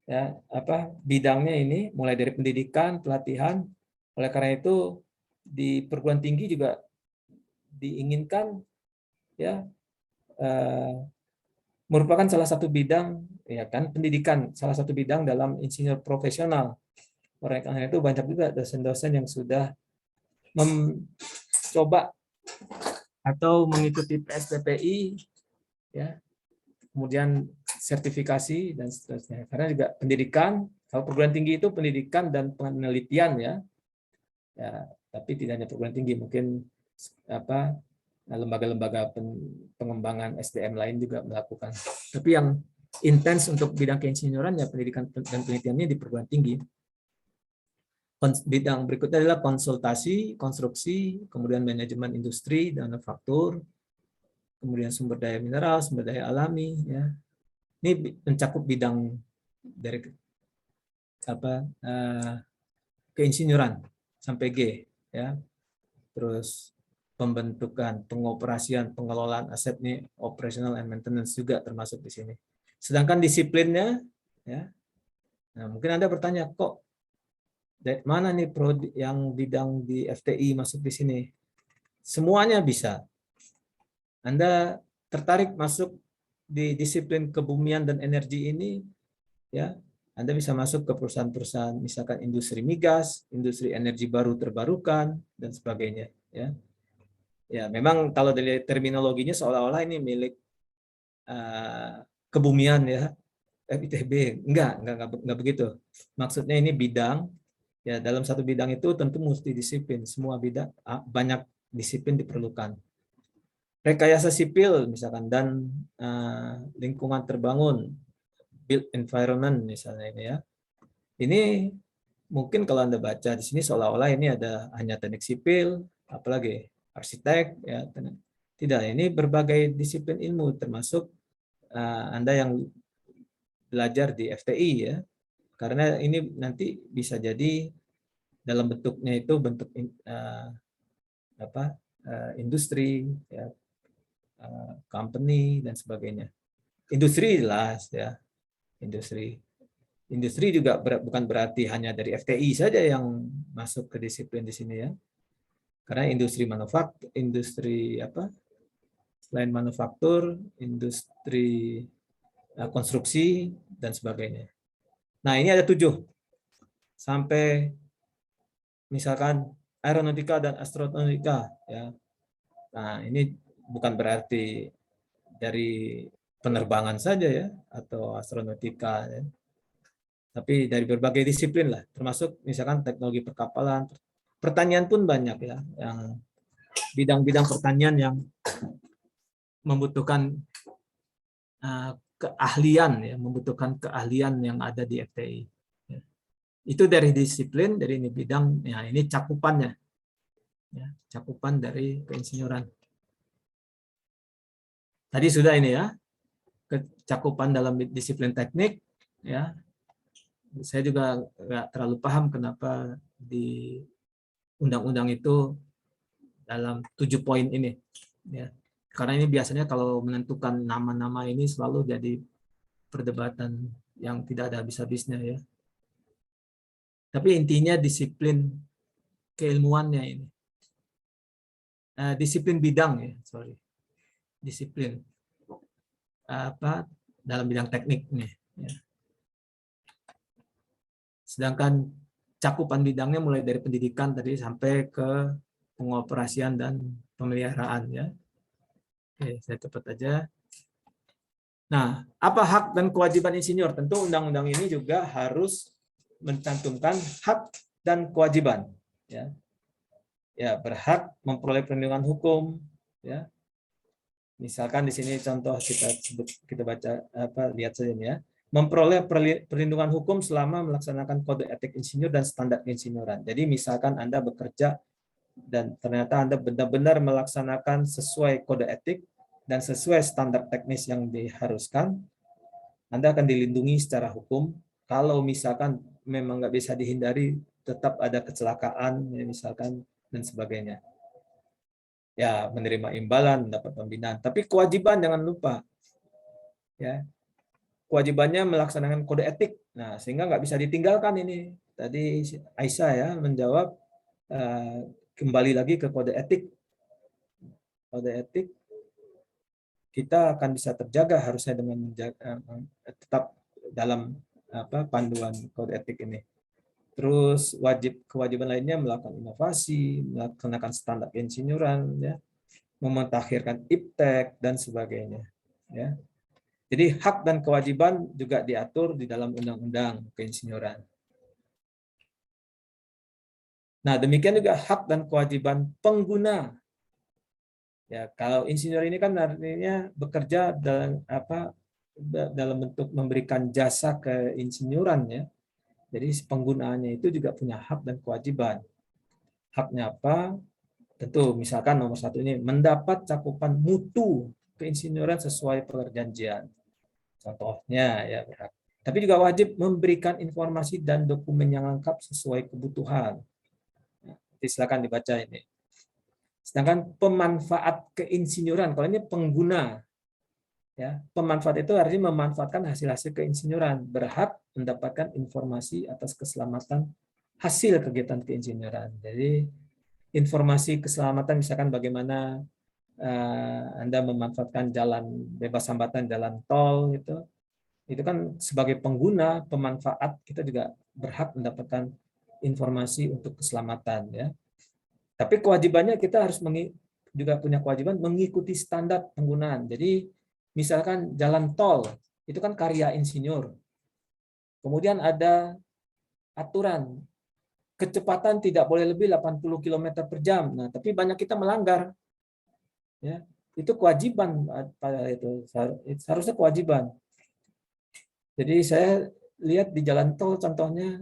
ya bidangnya ini mulai dari pendidikan, pelatihan. Oleh karena itu di perguruan tinggi juga diinginkan ya merupakan salah satu bidang ya kan, pendidikan salah satu bidang dalam insinyur profesional. Oleh karena itu banyak juga dosen-dosen yang sudah mencoba atau mengikuti PSDPI ya, kemudian sertifikasi dan seterusnya. Karena juga pendidikan, kalau perguruan tinggi itu pendidikan dan penelitian ya. Ya, tapi tidak hanya perguruan tinggi, mungkin lembaga-lembaga pengembangan SDM lain juga melakukan. Tapi yang intens untuk bidang keinsinyuran ya pendidikan dan penelitiannya di perguruan tinggi. Bidang berikutnya adalah konsultasi, konstruksi, kemudian manajemen industri dan manufaktur, kemudian sumber daya mineral, sumber daya alami. Ya. Ini mencakup bidang dari keinsinyuran sampai G. Ya. Terus pembentukan, pengoperasian, pengelolaan aset ini, operational and maintenance juga termasuk di sini. Sedangkan disiplinnya, ya, nah mungkin Anda bertanya, kok dari mana nih yang bidang di FTI masuk di sini? Semuanya bisa. Anda tertarik masuk di disiplin kebumian dan energi ini, ya, Anda bisa masuk ke perusahaan-perusahaan, misalkan industri migas, industri energi baru terbarukan, dan sebagainya. Ya, ya memang kalau dari terminologinya seolah-olah ini milik kebumian ya, ITB. Enggak begitu. Maksudnya ini bidang. Ya, dalam satu bidang itu tentu multidisiplin, semua bidang, banyak disiplin diperlukan. Rekayasa sipil misalkan dan lingkungan terbangun, built environment misalnya ini ya. Ini mungkin kalau Anda baca di sini seolah-olah ini ada hanya teknik sipil, apalagi arsitek ya. Tidak, ini berbagai disiplin ilmu termasuk Anda yang belajar di FTI ya. Karena ini nanti bisa jadi dalam bentuknya itu bentuk industri, ya, company dan sebagainya. Industri jelas ya, industri juga bukan berarti hanya dari FTI saja yang masuk ke disiplin di sini ya. Karena industri manufaktur, selain manufaktur, industri konstruksi dan sebagainya. Nah ini ada 7 sampai misalkan aeronautika dan astronautika ya. Nah, ini bukan berarti dari penerbangan saja ya atau astronautika ya. Tapi dari berbagai disiplin lah, termasuk misalkan teknologi perkapalan, pertanian pun banyak ya, yang bidang-bidang pertanian yang membutuhkan keahlian ya, membutuhkan keahlian yang ada di FTI. Itu dari disiplin, dari ini bidang, ya ini cakupannya, ya, cakupan dari keinsinyuran. Tadi sudah ini ya, cakupan dalam disiplin teknik, ya. Saya juga nggak terlalu paham kenapa di undang-undang itu dalam 7 poin ini, ya. Karena ini biasanya kalau menentukan nama-nama ini selalu jadi perdebatan yang tidak ada habis-habisnya ya. Tapi intinya disiplin keilmuannya ini. Disiplin bidang ya, sorry. Disiplin apa dalam bidang teknik nih. Ya. Sedangkan cakupan bidangnya mulai dari pendidikan tadi sampai ke pengoperasian dan pemeliharaan ya. Oke, saya cepat aja. Nah, apa hak dan kewajiban insinyur? Tentu undang-undang ini juga harus mencantumkan hak dan kewajiban. Ya, ya berhak memperoleh perlindungan hukum. Ya, misalkan di sini contoh kita baca lihat saja ya. Memperoleh perlindungan hukum selama melaksanakan kode etik insinyur dan standar keinsinyuran. Jadi misalkan Anda bekerja dan ternyata Anda benar-benar melaksanakan sesuai kode etik dan sesuai standar teknis yang diharuskan, Anda akan dilindungi secara hukum. Kalau misalkan memang nggak bisa dihindari, tetap ada kecelakaan, ya misalkan, dan sebagainya. Ya, menerima imbalan, mendapat pembinaan. Tapi kewajiban jangan lupa. Ya, kewajibannya melaksanakan kode etik. Nah, sehingga nggak bisa ditinggalkan ini. Tadi Aisyah ya menjawab, kembali lagi ke kode etik. Kode etik kita akan bisa terjaga harusnya dengan tetap dalam panduan kode etik ini. Terus kewajiban lainnya melakukan inovasi, melaksanakan standar keinsinyuran, ya, mementakhirkan iptek dan sebagainya. Ya. Jadi hak dan kewajiban juga diatur di dalam undang-undang keinsinyuran. Nah, demikian juga hak dan kewajiban pengguna. Ya, kalau insinyur ini kan artinya bekerja dalam bentuk memberikan jasa keinsinyuran ya. Jadi penggunaannya itu juga punya hak dan kewajiban. Haknya apa? Tentu misalkan nomor 1 ini mendapat cakupan mutu keinsinyuran sesuai perjanjian. Contohnya ya berhak. Tapi juga wajib memberikan informasi dan dokumen yang lengkap sesuai kebutuhan. Silakan dibaca ini. Sedangkan pemanfaat keinsinyuran, kalau ini pengguna, ya pemanfaat itu artinya memanfaatkan hasil-hasil keinsinyuran, berhak mendapatkan informasi atas keselamatan hasil kegiatan keinsinyuran. Jadi informasi keselamatan misalkan bagaimana Anda memanfaatkan jalan bebas hambatan, jalan tol gitu, itu kan sebagai pengguna, pemanfaat kita juga berhak mendapatkan informasi untuk keselamatan ya. Tapi kewajibannya kita harus juga punya kewajiban mengikuti standar penggunaan. Jadi misalkan jalan tol itu kan karya insinyur. Kemudian ada aturan kecepatan tidak boleh lebih 80 km per jam. Nah, tapi banyak kita melanggar. Ya, itu kewajiban pada itu harusnya kewajiban. Jadi saya lihat di jalan tol contohnya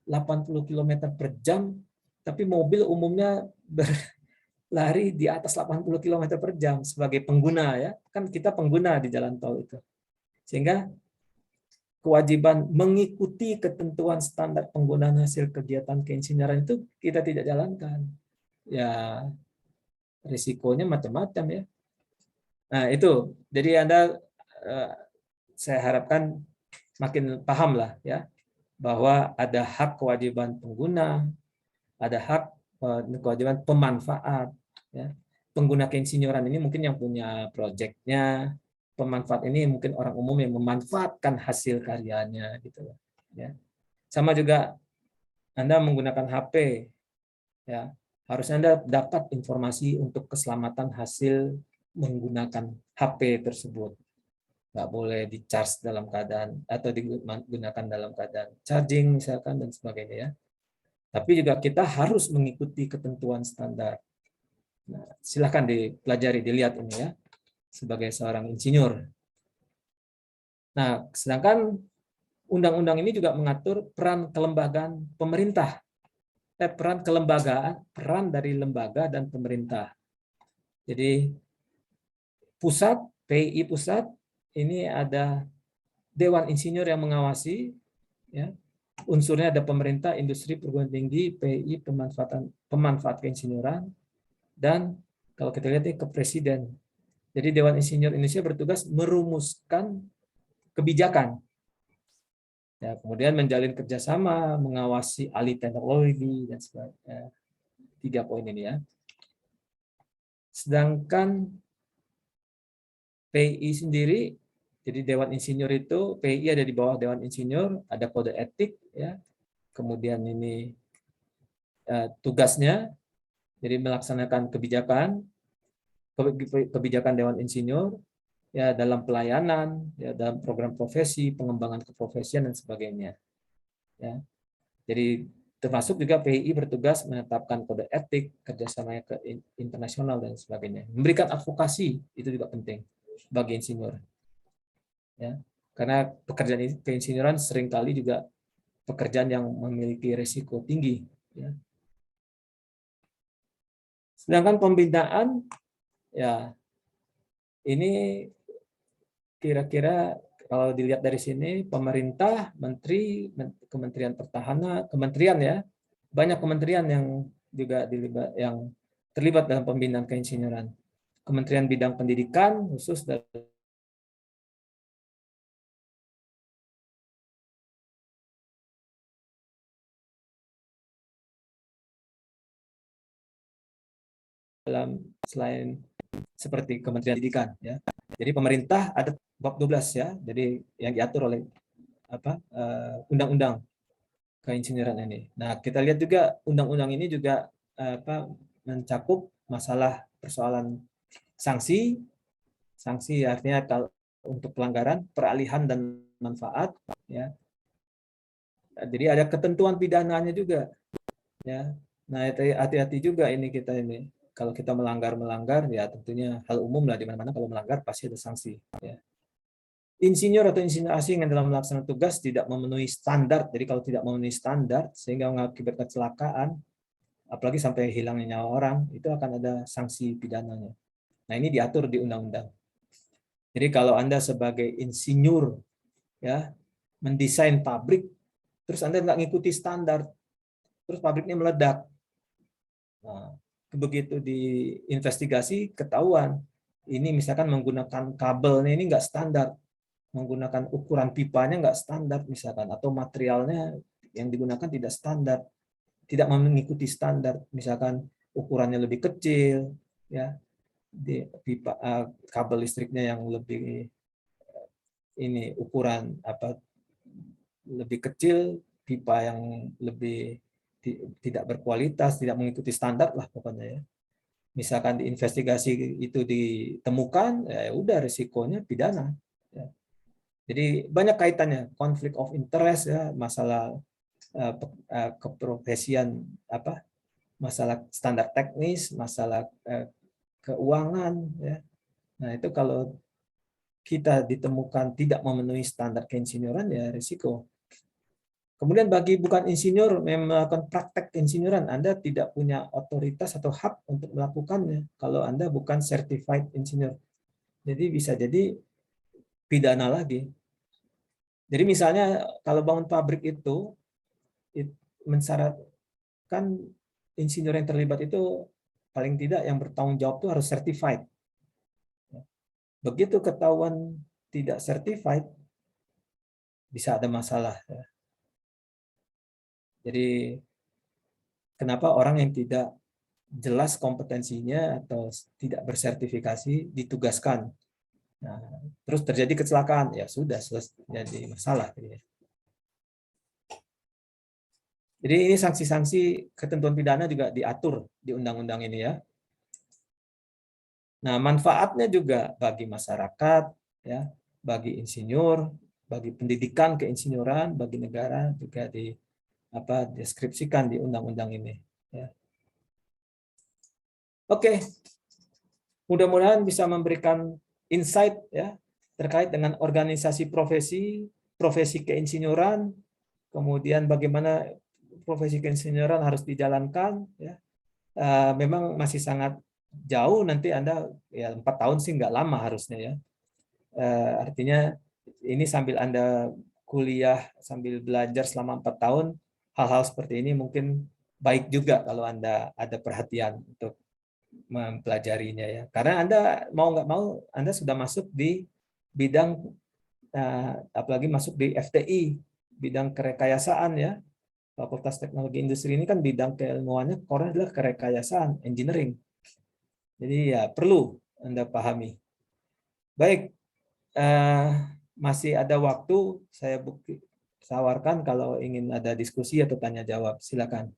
80 km per jam, tapi mobil umumnya berlari di atas 80 km per jam sebagai pengguna ya. Kan kita pengguna di jalan tol itu. Sehingga kewajiban mengikuti ketentuan standar penggunaan hasil kegiatan keinsinyuran itu kita tidak jalankan. Ya risikonya macam-macam ya. Nah, itu. Jadi Anda saya harapkan makin paham lah ya bahwa ada hak kewajiban pengguna, ada hak kewajiban pemanfaat ya. Pengguna keinsinyuran ini mungkin yang punya proyeknya, pemanfaat ini mungkin orang umum yang memanfaatkan hasil karyanya gitu ya. Sama juga Anda menggunakan HP ya, harusnya Anda dapat informasi untuk keselamatan hasil menggunakan HP tersebut. Nggak boleh di-charge dalam keadaan atau digunakan dalam keadaan charging misalkan dan sebagainya ya. Tapi juga kita harus mengikuti ketentuan standar. Nah, silakan dipelajari, dilihat ini ya sebagai seorang insinyur. Nah, sedangkan undang-undang ini juga mengatur peran kelembagaan pemerintah, peran dari lembaga dan pemerintah. Jadi pusat, PI pusat, ini ada Dewan Insinyur yang mengawasi, ya. Unsurnya ada pemerintah, industri, perguruan tinggi, PI, pemanfaat keinsinyuran, dan kalau kita lihat ini ke presiden. Jadi Dewan Insinyur Indonesia bertugas merumuskan kebijakan. Ya, kemudian menjalin kerjasama, mengawasi ahli teknologi, dan sebagainya. 3 poin ini ya. Sedangkan PI sendiri, jadi Dewan Insinyur itu, PI ada di bawah Dewan Insinyur, ada kode etik, ya. Kemudian ini tugasnya, jadi melaksanakan kebijakan Dewan Insinyur, ya dalam pelayanan, ya dalam program profesi, pengembangan keprofesian dan sebagainya. Ya. Jadi termasuk juga PI bertugas menetapkan kode etik, kerjasamanya ke internasional dan sebagainya. Memberikan advokasi itu juga penting bagi insinyur. Ya. Karena pekerjaan keinsinyuran seringkali juga pekerjaan yang memiliki risiko tinggi. Ya. Sedangkan pembinaan, ya ini kira-kira kalau dilihat dari sini, pemerintah, menteri, Kementerian Pertahanan, kementerian ya, banyak kementerian yang juga terlibat dalam pembinaan keinsinyuran. Kementerian Bidang Pendidikan khusus dalam selain seperti Kementerian Pendidikan ya. Jadi pemerintah ada bab 12 ya. Jadi yang diatur oleh undang-undang keinsinyuran ini. Nah, kita lihat juga undang-undang ini juga mencakup masalah persoalan sanksi artinya kalau untuk pelanggaran, peralihan dan manfaat ya. Jadi ada ketentuan pidananya juga ya. Nah, hati-hati juga ini kita ini. Kalau kita melanggar ya tentunya hal umum lah, di mana-mana kalau melanggar pasti ada sanksi ya. Insinyur atau insinyur asing yang dalam melaksanakan tugas tidak memenuhi standar. Jadi kalau tidak memenuhi standar sehingga mengakibatkan kecelakaan, apalagi sampai hilangnya nyawa orang, itu akan ada sanksi pidananya. Nah, ini diatur di undang-undang. Jadi kalau Anda sebagai insinyur ya mendesain pabrik, terus Anda nggak ngikuti standar, terus pabriknya meledak. Nah, begitu diinvestigasi ketahuan ini misalkan menggunakan kabelnya ini nggak standar, menggunakan ukuran pipanya nggak standar misalkan, atau materialnya yang digunakan tidak standar, tidak mengikuti standar, misalkan ukurannya lebih kecil ya, di pipa kabel listriknya yang lebih ini ukuran lebih kecil, pipa yang lebih tidak berkualitas, tidak mengikuti standar lah pokoknya ya. Misalkan diinvestigasi itu ditemukan, ya udah risikonya pidana. Ya. Jadi banyak kaitannya, konflik of interest ya, masalah keprofesian masalah standar teknis, masalah keuangan ya. Nah, itu kalau kita ditemukan tidak memenuhi standar keinsinyuran ya risiko. Kemudian bagi bukan insinyur melakukan praktek keinsinyuran, Anda tidak punya otoritas atau hak untuk melakukannya kalau Anda bukan certified engineer. Jadi bisa jadi pidana lagi. Jadi misalnya kalau bangun pabrik itu mensyaratkan insinyur yang terlibat itu paling tidak yang bertanggung jawab itu harus certified. Begitu ketahuan tidak certified, bisa ada masalah. Jadi kenapa orang yang tidak jelas kompetensinya atau tidak bersertifikasi ditugaskan, nah, terus terjadi kecelakaan, ya sudah jadi masalah. Jadi ini sanksi-sanksi ketentuan pidana juga diatur di undang-undang ini ya. Nah, manfaatnya juga bagi masyarakat, ya, bagi insinyur, bagi pendidikan keinsinyuran, bagi negara juga deskripsikan di undang-undang ini. Ya. Oke, mudah-mudahan bisa memberikan insight ya terkait dengan organisasi profesi profesi keinsinyuran, kemudian bagaimana profesi keinsinyuran harus dijalankan, ya. Memang masih sangat jauh, nanti Anda ya 4 tahun sih nggak lama harusnya ya. Artinya ini sambil Anda kuliah, sambil belajar selama 4 tahun, hal-hal seperti ini mungkin baik juga kalau Anda ada perhatian untuk mempelajarinya ya. Karena Anda mau nggak mau, Anda sudah masuk di bidang, apalagi masuk di FTI, bidang kerekayasaan ya. Fakultas Teknologi Industri ini kan bidang keilmuannya core adalah kerekayasaan, engineering. Jadi ya perlu Anda pahami. Baik, masih ada waktu, saya tawarkan kalau ingin ada diskusi atau tanya jawab, silakan.